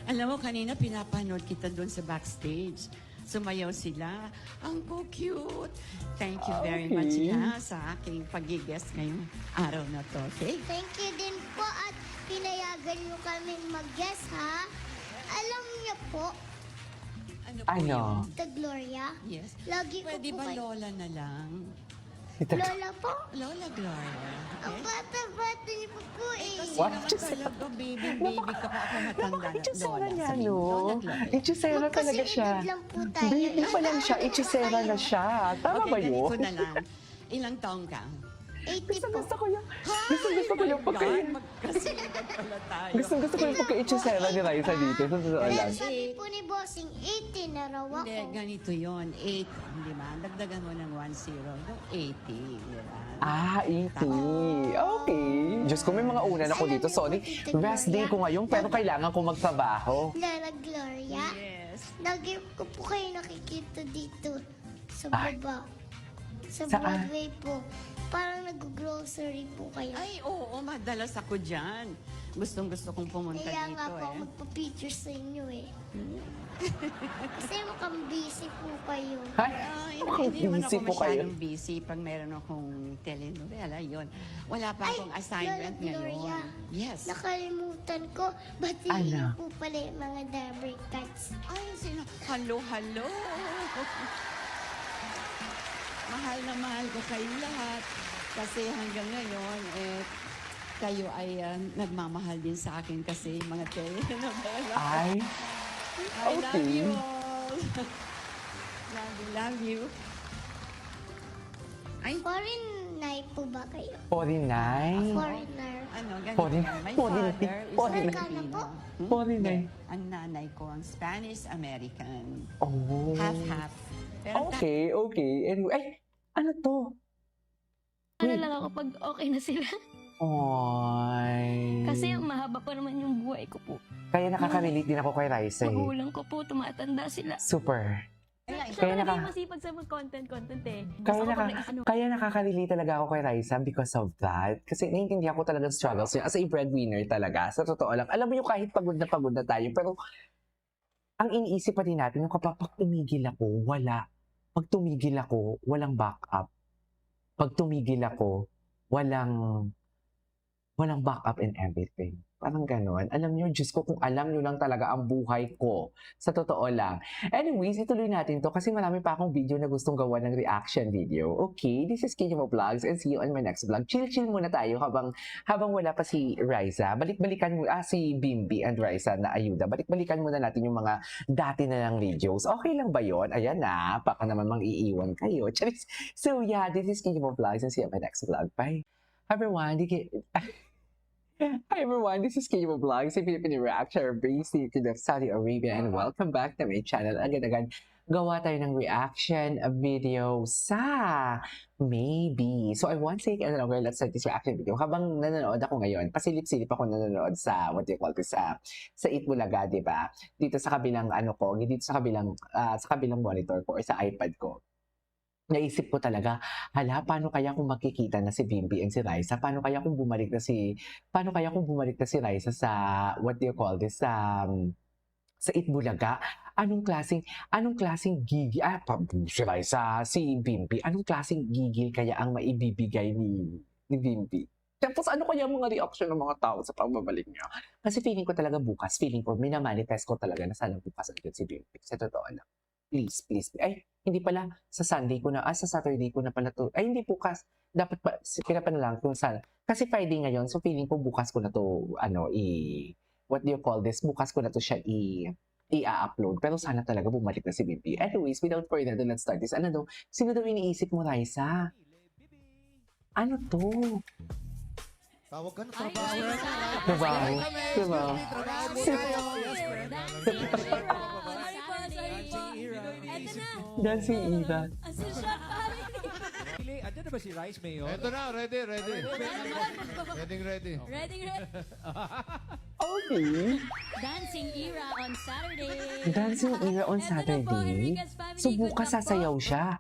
Alam mo, kanina pinapanood kita doon sa backstage. Sumayaw sila. Ang cute. Thank you very much Okay. ha sa aking pag-guest ngayong araw na to. Okay? Thank you din po at pinayagan niyo kaming mag-guest ha. Alam niyo po, Ano? Ano? yun? Tita Gloria, Yes. lagi ko Pwede po ba kayo. Lola na lang? Lola po, Lola Gloria. ang bata-bata niyo po eh. What? Naman talaga, baby ka pa ako matanda na. Itsesera niya, sabihin mo, no? Lola Gloria. Itsesera talaga siya. Magkasing lang po tayo. Baby pa lang siya, itsesera na siya. Tama ba Okay, yun? ganito na lang. Ilang taong ka? 80 po. Gusto ko yung, gusto ko yung pagka, Magkasunod pala tayo. gusto ko yung pagka-itsesera ni Raisa dito. Sa totoo Pero lang. sabi po ni Bossing, 80 na raw ako. Hindi, ganito yon 8, di ba? Dagdagan mo ng 10, yung 80, di ba? Ah, 80. Okay. Diyos ko, may mga una na ko dito. Sorry. Rest day ko ngayon, pero kailangan ko magtrabaho. Lola Gloria, Yes. lagi ko po kayo nakikita dito sa Ay. baba. Sa Saan? Broadway po. Parang nag-grocery po kayo. Ay, oo, madalas ako dyan. Gustong-gusto kong pumunta Kaya dito nga po, eh. magpa-picture sa inyo eh. Kasi mukhang busy po kayo. Ay, Hindi naman busy ako po kayo. masyadong busy pag meron akong telenovela, yun. Wala pa Ay, akong assignment Lola Gloria. ngayon. Yes. Nakalimutan ko, batiin niyo Ano? po pala yung mga Dabber Cats. Ay, sino? Hello, hello. Mahal na mahal ko kayong lahat. Kasi hanggang ngayon, kayo ay nagmamahal din sa akin kasi mga telenovela. Ay, I love okay. you all. Love you. Ay, Foreign night po ba kayo? 49. Foreigner. ano, ganito. Foreign- My foreign- father is foreign- Amerikano po? Filipino. 49. Ang nanay ko ang Spanish-American. Oh. Half-half. Pero Okay, okay. Anyway, ay, ano to? Ano lang ako pag okay na sila. Ay. Kasi mahaba pa naman yung buhay ko po. Kaya nakaka-relate din ako kay Raisa eh. Magulang ko po, tumatanda sila. Super. Kaya naka- masipag sa mag-content eh. Kaya, Gusto ko pag kaya nakaka-relate talaga ako kay Raisa because of that. Kasi naiintindihan ko talaga struggles niya as a breadwinner talaga. Sa totoo lang. Alam mo yung kahit pagod na tayo, pero ang iniisip pa din natin, yung kapag tumigil ako, wala. Pag tumigil ako, walang backup. Pag tumigil ako, walang backup in everything. Parang ganon. Alam nyo, Diyos ko, kung alam nyo lang talaga ang buhay ko. Sa totoo lang. Anyways, ituloy natin to kasi marami pa akong video na gustong gawa ng reaction video. Okay, this is Kinyo Vlogs and see you on my next vlog. Chill muna tayo habang wala pa si Raisa. Balik-balikan mo, si Bimbi and Raisa na ayuda. Balik-balikan muna natin yung mga dati na lang videos. Okay lang ba yon? Ayan na, baka naman mang-iiwan kayo. Charis. So yeah, this is Kinyo Vlogs and see you on my next vlog. Bye. Everyone, Hi everyone, this is Kinyo Vlogs, a Filipino reactor based in Saudi Arabia, and welcome back to my channel. Agad-agad, gawa tayo ng reaction video sa Maybe. So I want to take a longer, let's start this reaction video. Habang nanonood ako ngayon, pasilip-silip ako nanonood sa, what do you call this, sa Itbulaga, di ba? Dito sa kabilang, dito sa kabilang monitor ko or sa iPad ko. Naisip ko talaga, paano kaya kung magkikita na si Bimbi and si Raisa? Paano kaya kung bumalik na si Raisa sa, what do you call this, sa Itbulaga? Anong klaseng gigil, si Raisa, si Bimbi, anong klaseng gigil kaya ang maibibigay ni Bimbi? Tapos ano kaya mga reaction ng mga tao sa pagbabalik niya? Kasi feeling ko talaga bukas, minamanifest ko talaga na sana bukas andyan si Bimbi. Sa totoo lang. Please, please. Ay, hindi pala. Sa Sunday ko na. Sa Saturday ko na pala to. Ay, hindi bukas. Dapat pa, pinapan na lang kung saan. Kasi Friday ngayon, so feeling ko bukas ko na to, what do you call this? Bukas ko na to siya i-upload. Pero sana talaga bumalik na si Bibi. Anyways, without further ado, let's start this. Ano daw? Sino daw iniisip mo, Raisa? Ano to? Tawag ka na, trabaho. Trabaho. Trabaho. Trabaho mo tayo. Yes, friend. Dancing Eva. Andiyan na ba si Rice Mayor? Ito na, ready. Ready. Okay. Dancing Era on Saturday. Dancing Era on Saturday? So bukas sasayaw siya.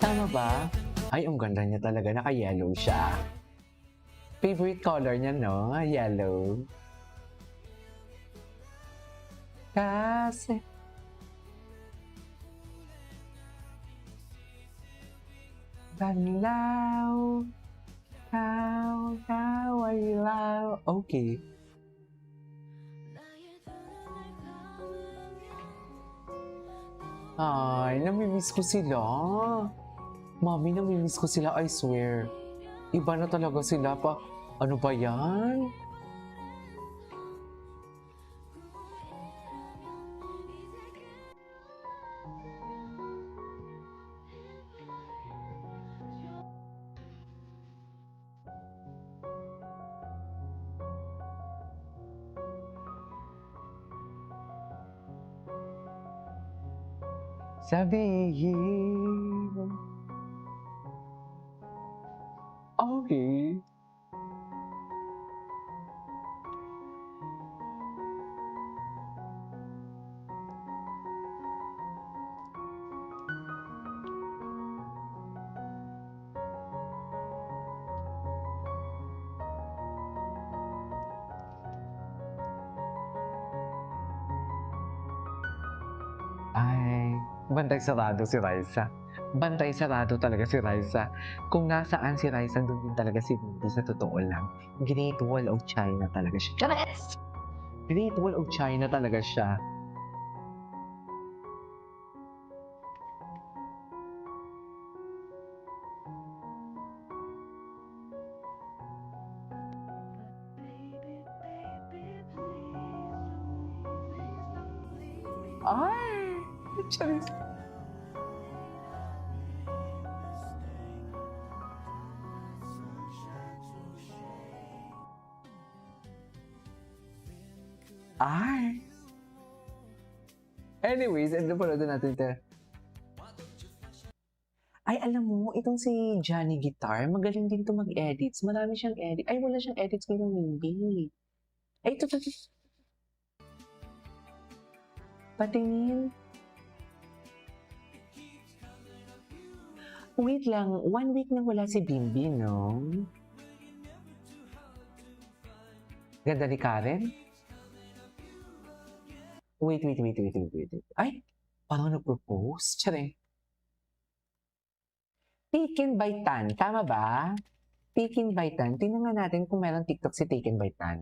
Tama ba? Ay, ang ganda niya talaga. Naka-yellow siya. Favorite color niya, no? Yellow. Kasi... Banlaw. How ay law. Okay. Ay, namimiss ko sila. Mami, namimiss ko sila, I swear. Iba na talaga sila pa. Ano ba yan? Sabihin. Okay. Ay, bantay sarado si Raisa. Bantay sarado talaga si Raisa. Kung nasaan si Raisa, doon din talaga si Bibi sa totoo lang. Great Wall of China talaga siya. Chares! Great Wall of China talaga siya. Ay! Charis! Ay! Anyways, ano pa natin ito? Ay, alam mo, itong si Johnny Guitar, magaling din to mag-edits. Marami siyang edit. Ay, wala siyang edits ngayon, maybe. Ay, ito. Patingin. Wait lang, 1 week na wala si Bimbi, no? Ganda ni Karen? Wait. Ay, parang nag-propose. Tsare. Taken by Tan, tama ba? Taken by Tan. Tingnan nga natin kung meron TikTok si Taken by Tan.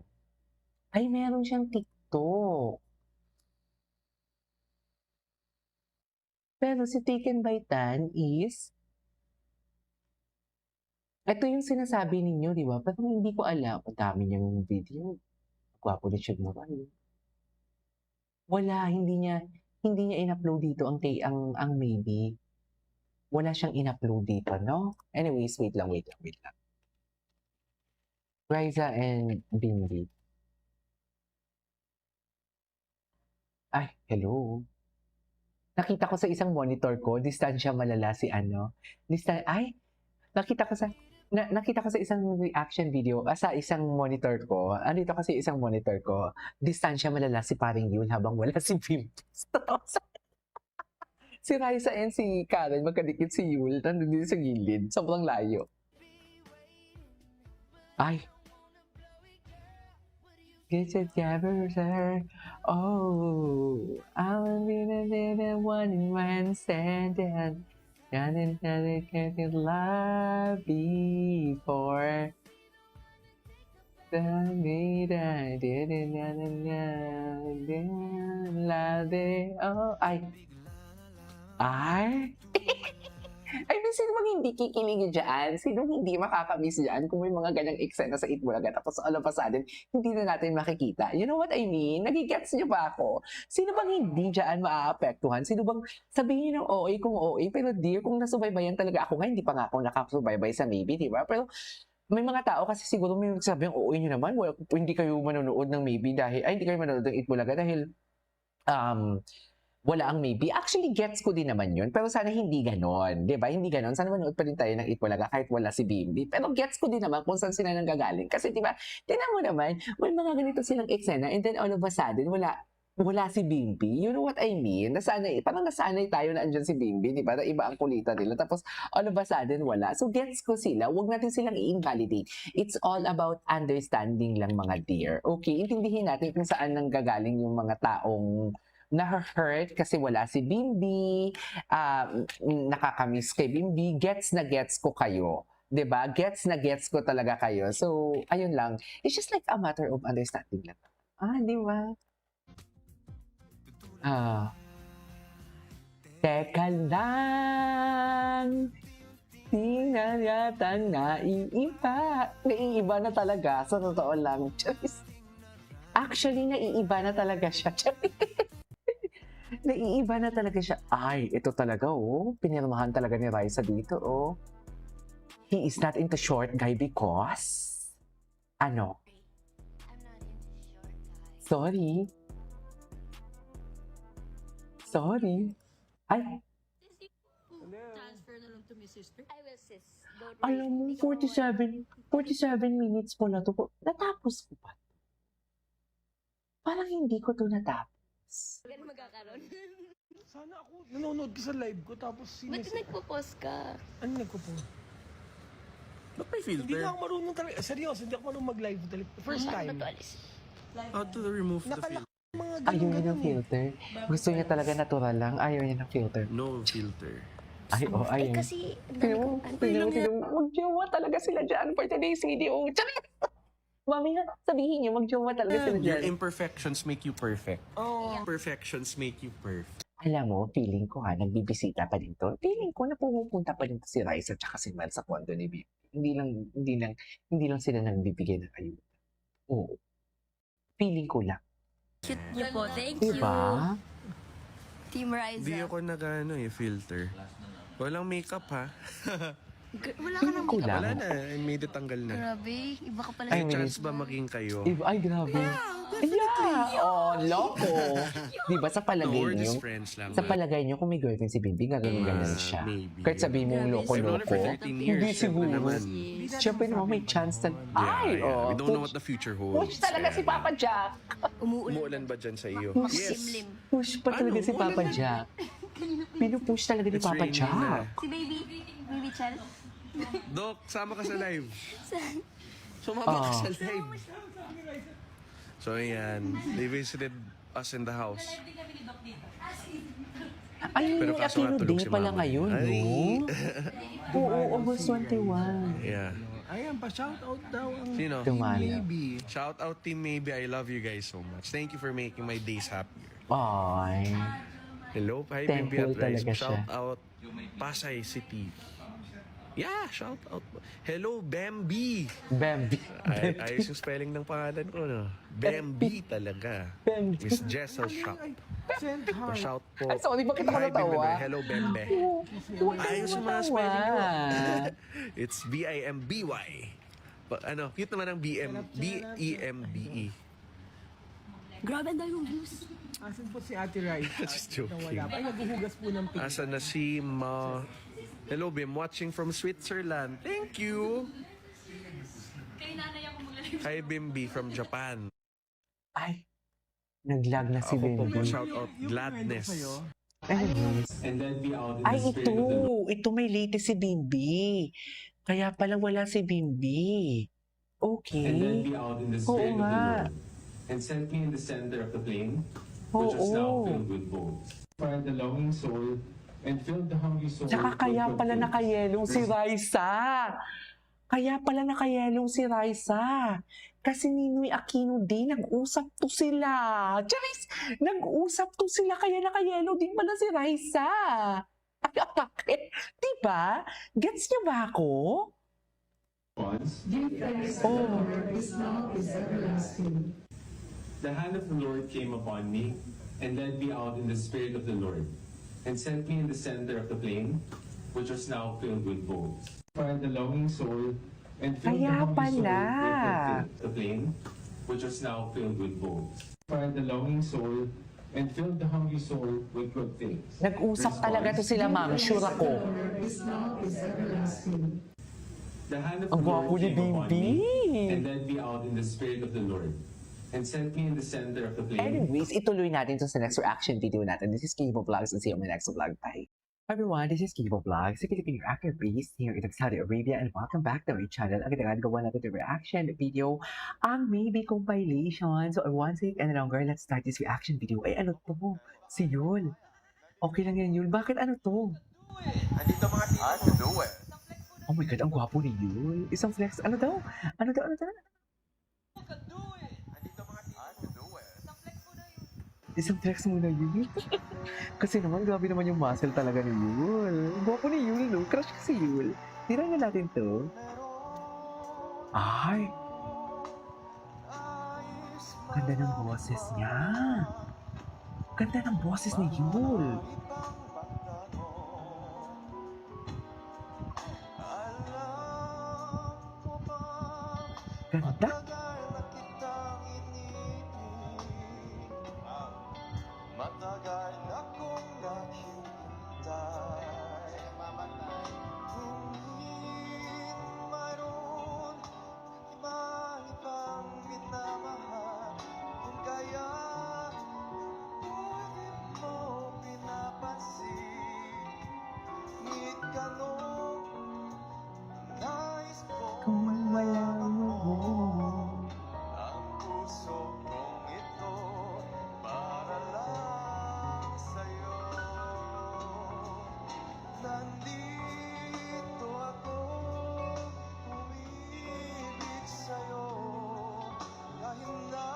Ay, meron siyang TikTok. Pero si Taken by Tan is... Ito yung sinasabi ninyo, di ba? Pero hindi ko alam. Ang dami niyang video. Gwapo na siya naman. Wala, hindi niya in-upload dito ang maybe. Wala siyang in-upload dito, no? Anyways, wait lang. Riza and Bimbi. Ay, hello. Nakita ko sa isang monitor ko, distansya malala si ano. Nakita ko sa isang reaction video, sa isang monitor ko, andito kasi isang monitor ko, distansya malala si paring Yul habang wala si Bim. Si Raisa and si Karen, magkadikit si Yul, nandun din sa gilid, sobrang layo. Ay. Get together, sir. Oh, I'll be the one in one sentence. Can't love before. Ay. Ay. Ay, sino bang hindi kikiligin dyan? Sino hindi makakamiss dyan kung may mga ganyang eksena sa Itbulaga tapos all of a sudden, hindi na natin makikita? You know what I mean? Nagigets niyo ba ako? Sino bang hindi dyan maaapektuhan? Sino bang sabihin ng OA kung OA? Pero dear, kung nasubaybayan talaga ako nga, hindi pa nga ako nakasubaybay sa Maybe, di ba? Pero may mga tao kasi siguro may sabi yung OA nyo naman, well, hindi kayo manonood ng Maybe dahil, ay, hindi kayo manonood ng Itbulaga dahil, wala ang Maybe. Actually, gets ko din naman yun. Pero sana hindi ganon. Di ba? Hindi ganon. Sana manood pa rin tayo ng Itbulaga kahit wala si Bimbi. Pero gets ko din naman kung saan sila nanggagaling. Kasi di ba, tingnan mo naman, may mga ganito silang eksena and then all of a sudden, wala si Bimbi. You know what I mean? Parang nasanay tayo na andyan si Bimbi, di ba? Na iba ang kulita nila. Tapos all of a sudden, wala. So gets ko sila. Huwag natin silang i-invalidate. It's all about understanding lang, mga dear. Okay? Intindihin natin kung saan nanggagaling yung mga taong na-hurt kasi wala si Bimbi, nakakamiss kay Bimbi, gets na gets ko kayo. 'Di ba? Gets na gets ko talaga kayo. So, ayun lang. It's just like a matter of understanding lang. Di ba? Teka lang. Tingnan yata naiiba. Naiiba na talaga. Sa totoo lang. Actually, naiiba na talaga siya. Naiiba na talaga siya. Ay, ito talaga, pinirmahan talaga ni Raisa dito, He is not into short guy because... Ano? Sorry. Ay, Transfer na lang to my sister. I will, sis. Don't alam mo, 47 minutes po na to. Natapos ko pa. Parang hindi ko to natapos. Ganun magkakaroon. Sana ako nanonood ka sa live ko tapos Ba't nagpo-post ka? Ano nagpo-post? Ba't may Hindi filter? nga ako marunong talaga. Seryoso, hindi ako marunong mag-live talaga. First time. How to remove the filter? Mga Ayaw niya ng ganun-ganun filter. Gusto niya talaga natural lang. Ayaw niya ng filter. No filter. Ay, ayaw. Kasi, Tignan mo. Mag-jowa talaga sila dyan for today's video. Charis! Mami nga, sabihin niyo, mag-jowa talaga sila Your dyan. imperfections make you perfect. Oh. Perfections make you perfect. Alam mo, feeling ko nagbibisita pa din to. Feeling ko na pumupunta pa din to si Raisa at si Mel sa condo ni Bibi. Hindi lang sila nagbibigay ng ayuda. Oo. Feeling ko lang. cute niyo po. Thank Diba? Team Riza. Hindi ako filter. Walang makeup ha. Wala ka nang Feeling ko lang. Wala na, I made it tanggal na. Grabe, iba ka pala. Ay, May chance ba maging kayo? Ay, grabe. Yeah! Oh, loko. Diba sa No, palagay we're niyo? just friends lang. Sa palagay niyo, kung may girlfriend si Bibi, ganun siya. Maybe. Kahit sabihin mong Grabe. I've known her loko-loko. for 13 years. Hindi syempre siguro. naman. Siyempre naman may chance na... Ay, Yeah, we don't know what the future holds. Push talaga si Papa Jack. Umuulan ba dyan sa iyo? Makulimlim. Push pa talaga si Papa Umuulan na. Jack. Pinupush talaga ni It's Papa raining Jack. na. Si Baby Chel. Doc, sama ka sa live. Sumama ka sa live. So yan, they visited us in the house. Ay, Pero kaso nga Aquino tulog Day si pala Mama. ngayon, no? Ay. Oo, August 21. Yeah. Ayan, pa-shoutout daw ang Sino? Tumana. baby. Shout out Team Maybe. I love you guys so much. Thank you for making my days happier. Ay. Hello, hi Thankful Bimbi at Rice. talaga siya. Shout out Pasay City. Yeah, shout out. Hello, Bambi. Bambi. Ayos yung spelling ng pangalan ko, no? Bambi talaga. Bambi. Miss Jessel Shop. Send heart. Shout po. Ay, sorry, bakit ako Hi, natawa? Bimbe. Hello, Bembe. Ayos yung mga spelling ko. It's B-I-M-B-Y. Ano, cute naman ang B-E-M-B-E. Grabe, ang dami yung views. Asan po si Ate Rice? Just joking. Nawala pa. Ay, naghuhugas po ng pig. Asa na si Ma... Hello, Bim. Watching from Switzerland. Thank you. Hi, Bimbi from Japan. Ay, nag-lag na si Ako po Bambi. shout out Gladness. Anyways. And then be out in Ay, the spirit of the Lord. ito may latest si Bimbi. Kaya palang wala si Bimbi. Okay. And then be out in the Oo spirit of the nga. Lord. And set me in the center of the plain, which Oo. is now filled with bones. Find the longing soul and fill the hungry soul. Tsaka with kaya good pala things. nakayelong si Raisa. Kaya pala nakayelong si Raisa. Kasi Ninoy Aquino din, nag-usap to sila. Charis! Nag-usap to sila, kaya nakayelo din pala si Raisa. Bakit? Diba? Gets niyo ba ako? Oh. The hand of the Lord came upon me and led me out in the spirit of the Lord and set me in the center of the plain, which was now filled with bowls. Find the longing soul and filled the Kaya hungry soul pala. with good things. The plain, which was now filled with bowls. Find the longing soul and filled the hungry soul with good things. Nag-usap talaga to sila, ma'am. Sure ako. The hand of Ang the Lord gwapo ni came upon Bimbi. me and led me out in the spirit of the Lord and set me in the center of the plain. Anyways, ituloy natin to sa next reaction video natin. This is Kibo Vlogs and see you on my next vlog. Bye. Everyone, this is Kibo Vlogs, a Filipino actor based here in Saudi Arabia, and welcome back to my channel. Ang gawa natin the reaction video, ang maybe compilation. So, I want to take any longer, let's start this reaction video. Ay, ano to? Si Yul. Okay lang yan, Yul. Bakit ano to? Andito mga tito. Do it. Oh my God, ang gwapo ni Yul. Isang flex. Ano daw? Ano daw? Andito mga tito. Do it. Isang flex muna, Yul. Kasi naman, grabe naman yung muscle talaga ni Yul. Gwapo ni Yul, no? Crush ko si Yul. Tira na natin to. Ay! Ganda ng boses niya. Ganda ng boses ni Yul. Ganda. Matagal na kong naghintay. Ngunit mayroon iba-ibang minamahal. Kung kaya di mo pinapansin. Ngit ganun nais ko Kung wala mo. ang puso kong ito para lang sa'yo. Nandito ako, umibig sa'yo. Dahil na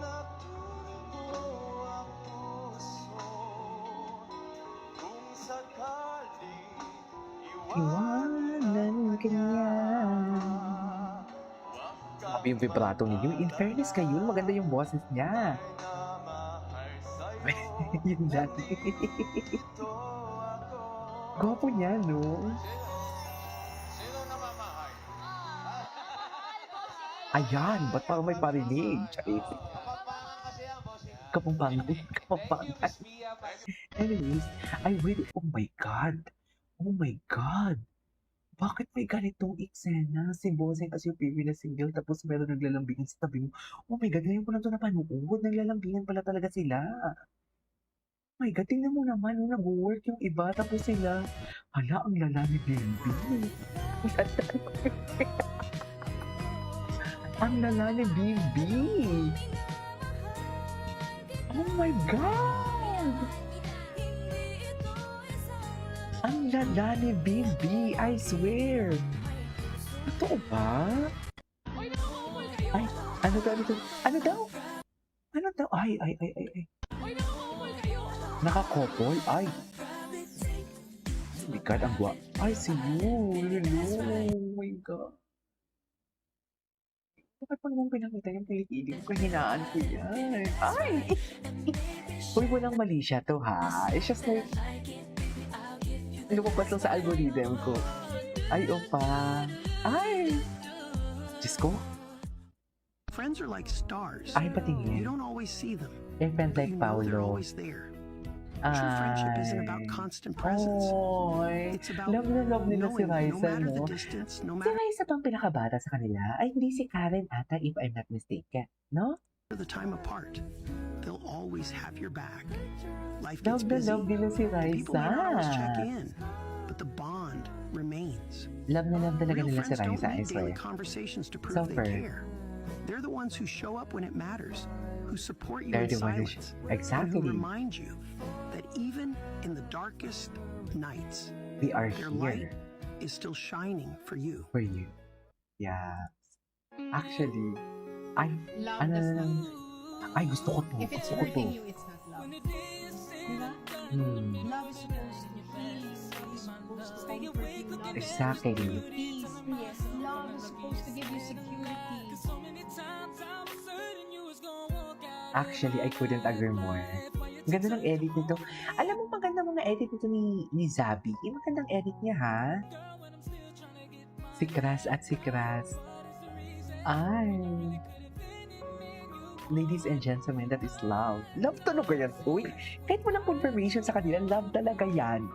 natuto ang puso. Kung sakaling Iwanan ka niya. Grabe yung vibrato ni Yul. In fairness kay Yul, maganda yung boses niya. Yun lang. Gwapo niya, no? Ayan, ba't parang may parinig? Charit. Kapampangan. Kapampangan. Anyways, I really, oh my God. Oh my God. Bakit may ganitong eksena? Si Bossing as yung PV na single tapos meron naglalambingan sa tabi mo. Oh my God, ngayon ko lang ito napanood. Naglalambingan pala talaga sila. Oh my God, tingnan mo naman, nag-work yung iba tapos sila. Hala, ang lala ni Bimbi. Ang lala ni Bimbi. Oh my God. Ang lala ni Bimbi, I swear. Totoo ba? Ay, ano daw dito? Ano daw? Ano daw? Ay. Nakakopol? Ay. Oh my God, ang gwa. Ay, si Yul. Oh my God. Bakit pa naman pinakita yung pilipiling ko? Hinaan ko yan. Ay! Uy, walang mali siya to, ha? It's just like, lumabas lang sa algorithm ko. Ay, opa. Ay! Diyos ko. Friends are like stars. Ay, patingin. You don't always see them. Your friend but like you know they're Paolo. always there. True friendship isn't about constant presence. Oy. It's about Love na love nila si knowing Raisa, no matter the no? distance, no Si matter Raisa pang pinakabata sa kanila ay hindi si Karen ata if I'm not mistaken, no? the time apart, they'll always have your back. Life Love gets na busy. love nila si People may not always check Raisa. in, but the bond remains. Love na love talaga Real nila si friends don't Raisa, I need daily swear. conversations to prove Super. they care. They're the ones who show up when it matters, who support you They're in the ones who silence, exactly. and who remind you that even in the darkest nights, We are their light here. is still shining for you. For you. Yeah. Actually, ay, Love ano does na not. lang. Ay, gusto ko to. If it's Gusto ko to. hurting you, it's not love. Diba? Love is supposed to be peace. Love is supposed to comfort you. Love is supposed to give you Exactly. peace. Yes. Love is supposed to give you security. Actually, I couldn't agree more. Ang ganda ng edit nito. Alam mo, maganda mga edit nito ni Zabi. Magandang edit niya, ha? Si Kras at si Kras. Ay. Ladies and gentlemen, that is love. Love talaga yan, uy. Kahit walang confirmation sa kanila, love talaga yan.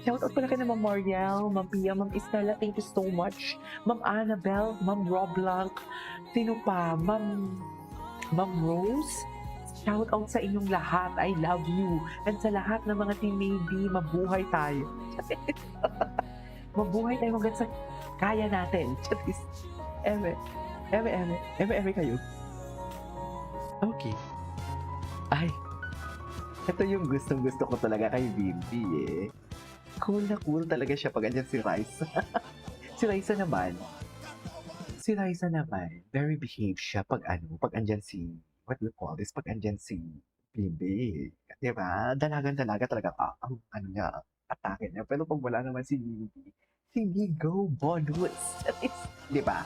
Shoutout pala kay na Ma'am Mariel, Ma'am Pia, Ma'am Estella, thank you so much. Ma'am Annabelle, Ma'am Roblanc, sino pa? Ma'am Rose. Shoutout sa inyong lahat. I love you. And sa lahat ng mga Team Maybe, mabuhay tayo. Mabuhay tayo hanggang sa kaya natin. Charis. Eme kayo. Okay. Ay. Ito yung gustong-gusto ko talaga kay Bimbi eh. Cool na cool talaga siya pag andyan si Raisa. Si Raisa naman, very behave siya pag andyan si, what do you call this, pag andyan si Bimbi. Diba? Dalagan-dalaga talaga ang niya, atake niya. Pero pag wala naman si Bimbi, hindi go bonus. Diba?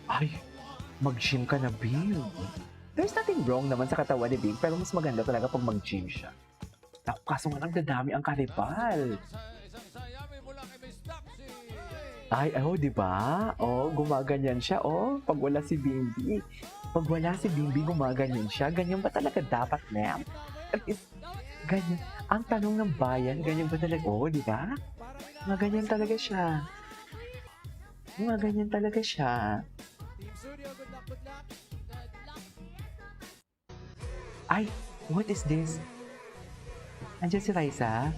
Ay, mag-gym ka na, Bim. There's nothing wrong naman sa katawan ni Bim, pero mas maganda talaga pag mag-gym siya. Kaso nga nagdadami ang karibal. Ay, di ba? Gumaganyan siya, pag wala si Bimbi. Pag wala si Bimbi, gumaganyan siya. Ganyan ba talaga dapat, ma'am? Ganyan. Ang tanong ng bayan, ganyan ba talaga? Di ba? Ganyan talaga siya. Ganyan talaga siya. Ay, what is this? Andiyan si Raisa?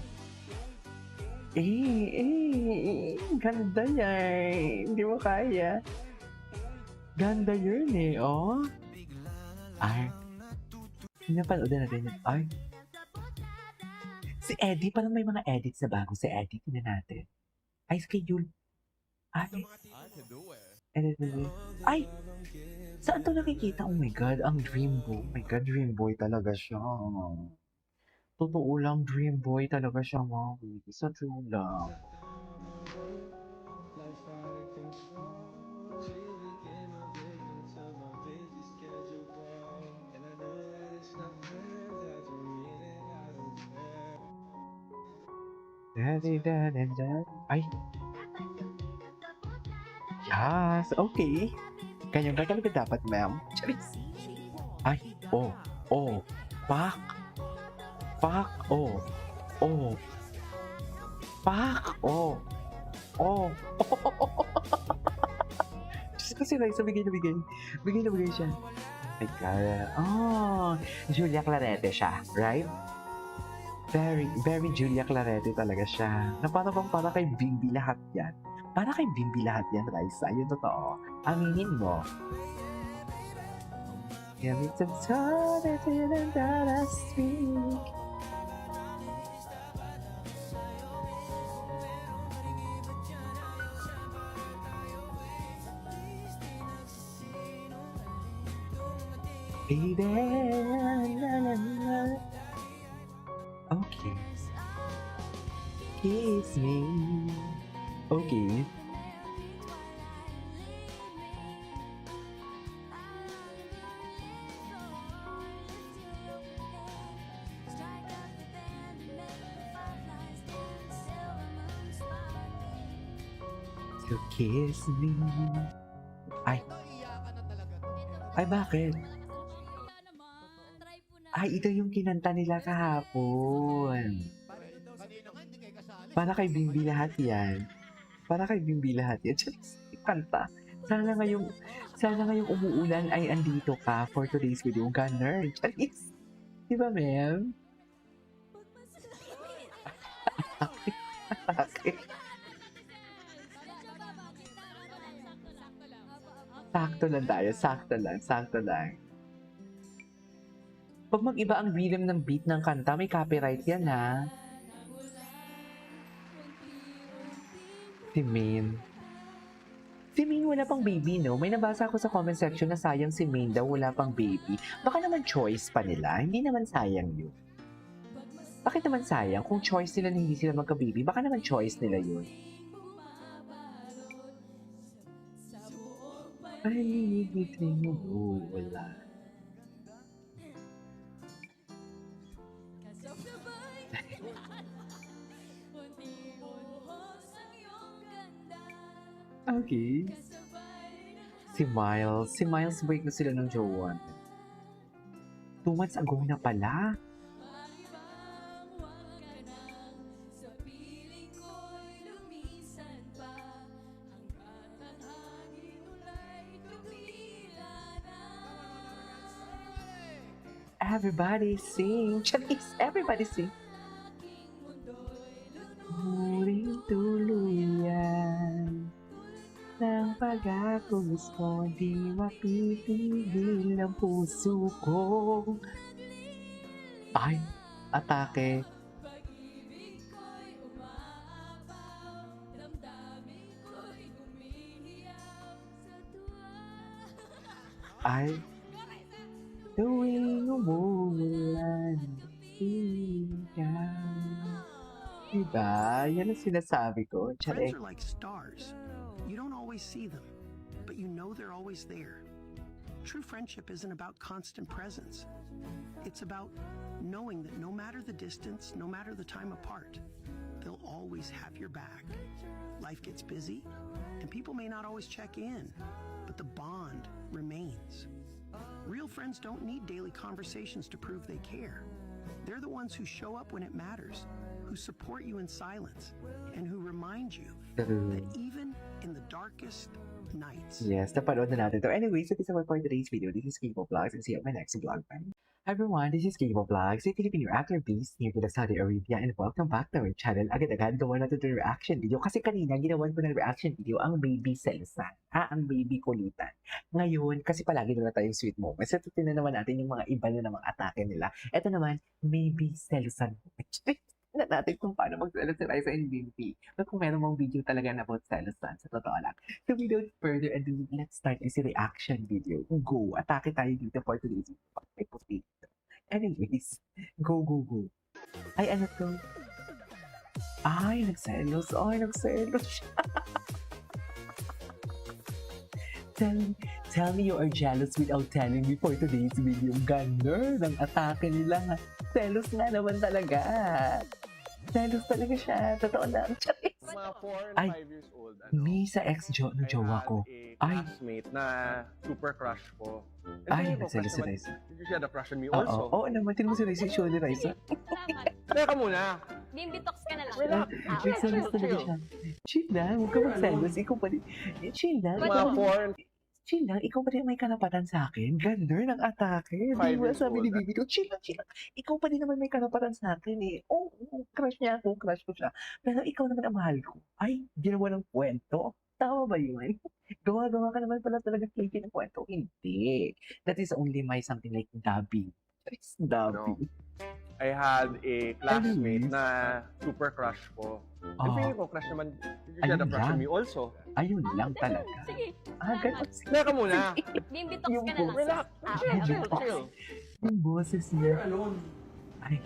Ganda yan. Hindi mo kaya. Ganda yun eh, Ay. Napanood natin yun. Ay. Si Eddie, parang may mga edits na bago si Eddie. Tingnan natin. Ay, schedule. Ay. Ay! Saan to nakikita? Oh my God, ang Dream Boy. Oh my God, Dream Boy talaga siya. Totoo lang, Dream Boy talaga siya, mami. Sa true lang. Ay. Yes, okay. Ganyan ka talaga dapat, ma'am. Charis. Ay, Pak. Pak, Pak, Diyos ko si Raisa, bigay na bigay siya. My God. Julia Clarete siya, right? Very Julia Clarete talaga siya. Na para kay Bimbi lahat yan. Para kay Bimbi lahat yan, Raisa. Yun totoo. Aminin mo. Give me some time that I speak. Baby, okay. Kiss me. Okay. To kiss me. Ay, bakit? Ay, ito yung kinanta nila kahapon. Para kay Bimbi lahat yan. Charis, kanta. Sana ngayong umuulan ay andito ka for today's video. Ganun. Charis. Di ba, ma'am? Okay. Sakto lang tayo. Sakto lang. Pag mag-iba ang rhythm ng beat ng kanta, may copyright yan, ha? Si Maine. Si Maine wala pang baby, no? May nabasa ako sa comment section na sayang si Maine daw wala pang baby. Baka naman choice pa nila. Hindi naman sayang yun. Bakit naman sayang? Kung choice nila na hindi sila magka-baby, baka naman choice nila yun. Ay, between mo, wala. Okay. Si Miles break na sila ng jowa. 2 months ago na pala. Everybody sing. Charis, everybody sing. Muring tuluyan ng pag-agos mo, di mapipigil ang puso ko. Ay, atake. Ay, tuwing umuulan, ikaw. Diba? Yan ang sinasabi ko. Friends are like stars. You don't always see them, but you know they're always there. True friendship isn't about constant presence. It's about knowing that no matter the distance, no matter the time apart, they'll always have your back. Life gets busy, and people may not always check in, but the bond remains. Real friends don't need daily conversations to prove they care. They're the ones who show up when it matters, who support you in silence, and who remind you that even in the darkest nights. Yes, napanood na natin to. Anyways, this is all for today's video. This is Kiko Vlogs, and see you on my next vlog. Hi everyone, this is Kiko Vlogs, a Filipino actor based near to the Saudi Arabia, and welcome back to our channel. Agad-agad gawa na ito ng reaction video kasi kanina ginawan ko ng reaction video ang baby Selsan. Ang baby kulitan. Ngayon, kasi palagi na tayong sweet moments. Ito tinan naman natin yung mga iba na namang atake nila. Ito naman, baby Selsan. Na natin kung paano magselos si Raisa and Bimpy. But kung meron mong video talaga na about Selsan, sa totoo lang. So without further ado, let's start this reaction video. Go! Atake tayo dito for today's video. Anyways, go. Ay, ano to? Ay, nagselos. Siya. Tell me you are jealous without telling me for today's video. Ganon ang atake nila. Selos nga naman talaga. Selos talaga siya. Totoo lang. Mga 4 and Ay, 5 years old. May sa ex-jowa ko. Ay, Classmate na super crush ko. ay, nagselos si Raisa. She had a crush on me Oo, also. oo naman. Tingnan mo si Raisa, show ni Raisa. Teka muna. Bimbi-tox ka na lang. Relax. Nagselos talaga siya. Chill lang, huwag ka magselos. Ikaw pa rin. Chill lang. Mga 4 Chill lang, ikaw pa rin may karapatan sa akin. Ganon ang atake. Di ba 5 years sabi ni old. Bibi ko, chill lang. Ikaw pa rin naman may karapatan sa akin eh. Oo, crush niya ako, crush ko siya. Pero ikaw naman ang mahal ko. Ay, ginawa ng kwento. Tama ba yun? Gawa-gawa ka naman pala talaga flaky ng kwento. Hindi. That is only my something like dubbing. It's dubbing. I had a classmate Anyways. na super crush ko. Oh. Yung feeling ko, crush naman, she had a Ayun crush on lang. me also. Ayun lang talaga. Sige. Ganon. Teka muna. Bimbi-tox Yung ka na lang. Relax. Okay. Chill. Yung boses niya. Ay,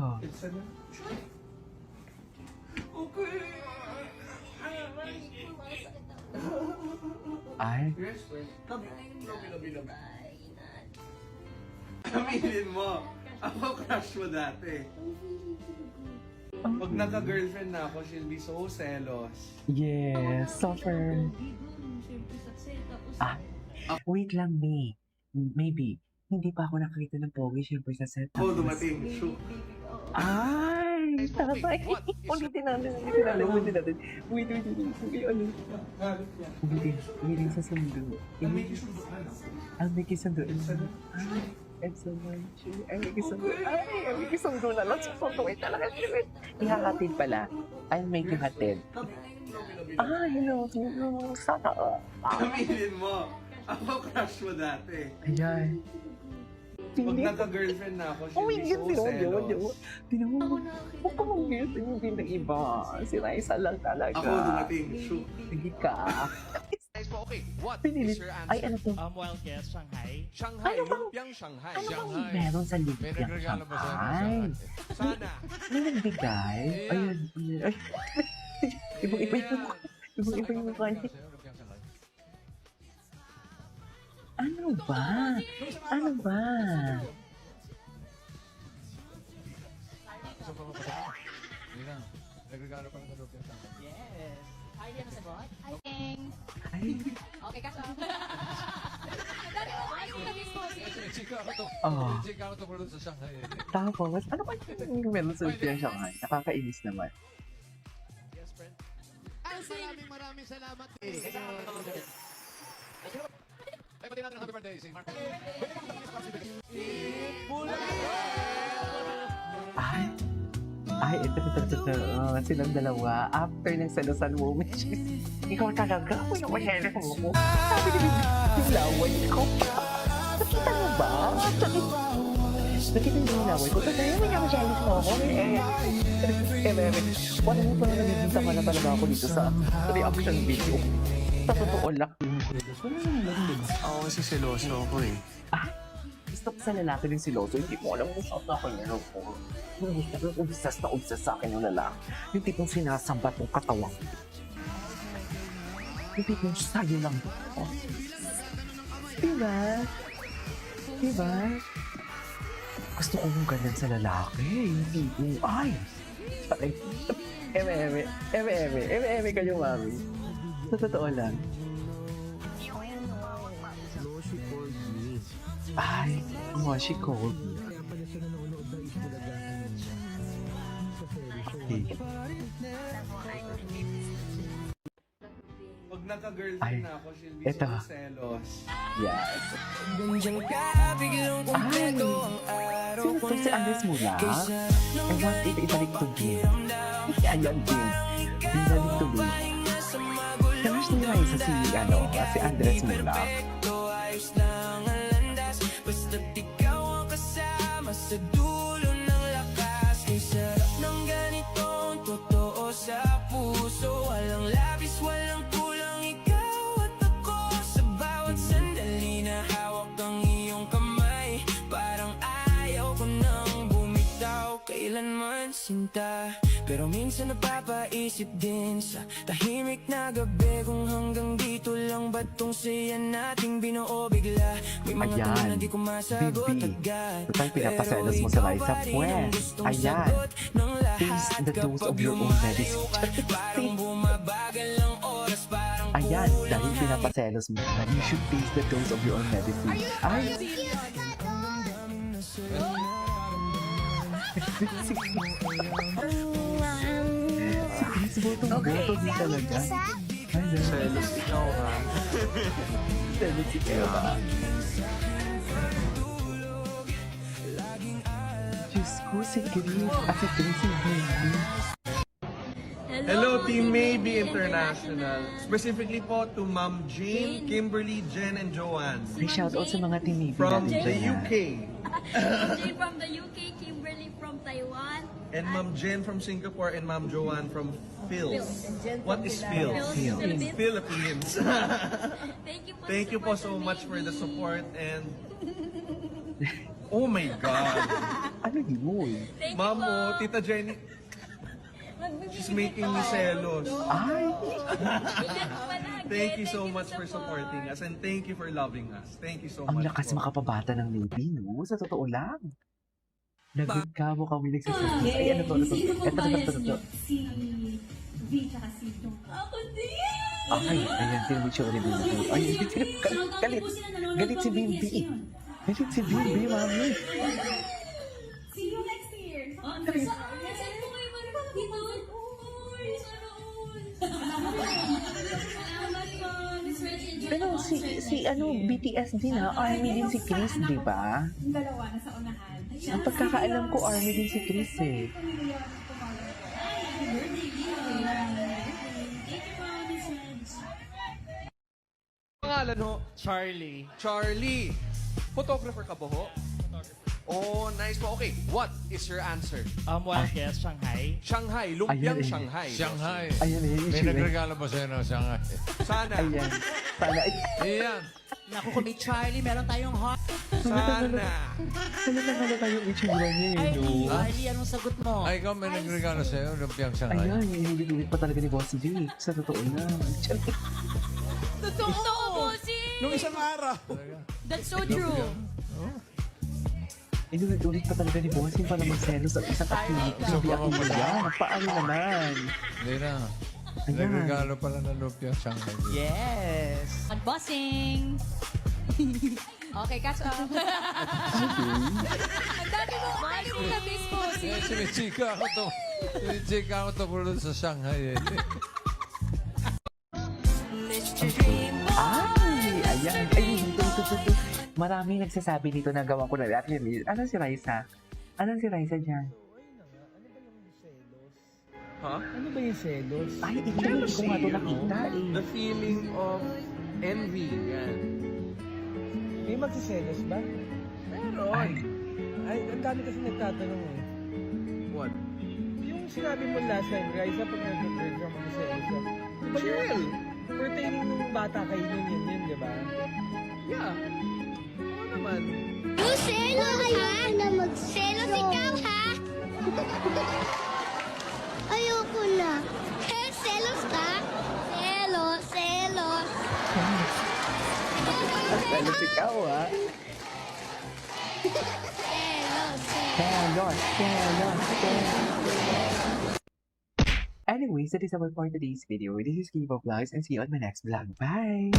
oh. Ay, Aminin mo, ako crush mo dati. Pag nagka-girlfriend na ako, she'll be so selos. yes, suffer. Ah, wait lang, May. Maybe, hindi pa ako nakakita ng pogi, syempre sa set. Ako dumating, shoot. Ay, tatay. Ulitin natin. Wait, ulitin sa sundo. Ang may kisundo. Ay, may kisundo na lang. Susunduin talaga. Ihahatid pala. I'll make you hatid. Ay, no. Sana. Aminin mo, ako crush mo dati. Ayan. Pag feeling. nagka-girlfriend na ako, Oh my she'll God, be so tinawa selos. Huwag ka mag-guilt. Hindi na iba. Si Raisa lang talaga. Ako dumating, shoot. Sige ka. Pinilit. Ay, ano to? Wild guess, Shanghai. Shanghai, Ano bang- lumpiang Shanghai. Ano bang meron sa lumpiang Shanghai? Sana. May nagbigay? Ayun. Ay. Ibang-iba yung Ibang-iba yung mukha niya. Ano ba? Ano ba? Yes. Ay, yan ang sagot? Ay. Okay ka, so. Oh. Tapos, ano ba yung meron sa lumpiang Shanghai? Nakakainis naman. Maraming salamat. Ay, pati natin happy birthday si Mark. Ay, ito. Silang dalawa. After ng selosan moment, ikaw talaga. Ako yung masyari mo. Sabi ni yung laway ko. Nakita mo ba? Nakita mo yung laway ko. Kasi yung masyari mo ako. Wala mo pala nagiging tama na talaga ako dito sa reaction video. Sa totoo lang. Wala naman din. Ako kasi seloso ako eh. Gusto ko sa lalaki din si Loso, hindi mo alam kung saan ako niya ko. Obsessed na obsessed sa akin yung lalaki. Yung tipong sinasambat ng katawang. Yung tipong sayo lang. Oh. Diba? Diba? Gusto ko yung ganyan sa lalaki. Hindi yung ay. Eme kayo, mami. Sa totoo lang. Ay, she called me. Okay. Pag nagka-girlfriend na ako, she'll be Eto. so selos. Yes. Ay, sino to? Si Andres Mula? I want it ibalik to Jim. Ayan, Jim. Ibalik to Jim. Kamush ni Raisa si Andres Mula. Basta't ikaw ang kasama sa dulo ng lakas. Kay sarap ng ganitong totoo sa puso. Walang labis, walang kulang, ikaw at ako. Sa bawat sandali na hawak ang iyong kamay. Parang ayaw ko nang bumitaw kailanman, sinta. Pero minsan napapaisip din sa tahimik na gabi, kung hanggang dito lang ba tong saya nating binuo bigla. May mga tanong na di ko masagot agad. Total pinapaselos mo sa Raisa, pwes. Ayan. Taste the dose of your own medicine. Ayan, dahil pinapaselos mo, you should taste the dose of your own medicine. Ay! Si Boto din talaga. Selos ikaw ha. Selos ikaw ha. Diyos ko, si Chris. Si Chris, si Baby. Hello, Team Maybe International. Specifically po to Ma'am Jane, Kimberly, Jen, and Joanne. May shoutout sa mga Team Maybe From natin the dyan, ha? UK. Jane from the UK, Kimberly from Taiwan. And Ma'am Jen from Singapore and Ma'am Joanne from Phils. What is Phils? Philippines. Philippines. Thank you po so much for the support and oh my God. Ano yun? Ma'am mo, Tita Jenny, she's making me selos. Ay! Thank you so much for supporting us and thank you for loving us. Thank you so Ang much. lakas po. makapabata ng Navy, no? Sa totoo lang. Nagkamo kami nagsasabi. Ay, ano to? Ito. Si V tsaka si Dong. Ako din! Ay, ayan, tinibitsyo rin din ako. Ay, galit. Galit si Bimbi. Galit si Bimbi, mami. See you next year. Nasaan po kayo dito? Uy, sana all. Salamat po. Miss Reg, enjoy Pero the concert. BTS din ha. Army din si Chris, di ba? Yung dalawa, nasa unahan. Ang pagkakaalam ko, Army din si Chris eh. Pangalan ho? Charlie. Charlie. Photographer ka ba ho? Oh, nice po. Okay, what is your answer? Well, yes, Shanghai. Shanghai, lumpiang Ayun eh. Shanghai. Shanghai. Ayan eh. May nagregalo ba sa'yo ng Shanghai? Sana. Ayan. Sana. Iyan. Naku, kung may Charlie, meron tayong hot. Sana. Sana nakalata yung itsura niya eh, no? Charlie, anong sagot mo? Ay, ikaw may nagregalo sa'yo, lumpiang Shanghai. Ayan, hinulit pa talaga ni Boss G. Sa totoo na. Totoo, bossing! Nung isang araw. That's so true. Inulit pa talaga ni Boss G para magselos at isang activity. Hindi ako yan. Paano naman? Hindi na. Ayan. Nagregalo pala ng lumpiang Shanghai. Yes. At bossing! Okay, catch up. Ang dami mo na miss, bossing. Sinichika ako to. Sinichika ako to kulun sa Shanghai eh. Ay! Ayan. Ay, ito. Maraming nagsasabi dito na gawa ko na. Actually, ano si Raisa? Ano si Raisa dyan? Huh? Ano ba yung selos? Ay, hindi ko nga ito nakita eh. The feeling of envy. Yan. May magsiselos ba? Meron. Ay, ang dami kasi nagtatanong eh. What? Yung sinabi mo last time, Raisa, pag nag-bird ka magsiselos ka. Diba Chill. pertaining nung bata kay yun, di ba? Yeah. Ano naman? Selos ha? Na magselos ikaw ha? Ayoko na. Selos ka? Selos. Selos ikaw ah. Selos. Anyways, that is our for today's video. This is Kivo Vlogs and see you on my next vlog. Bye!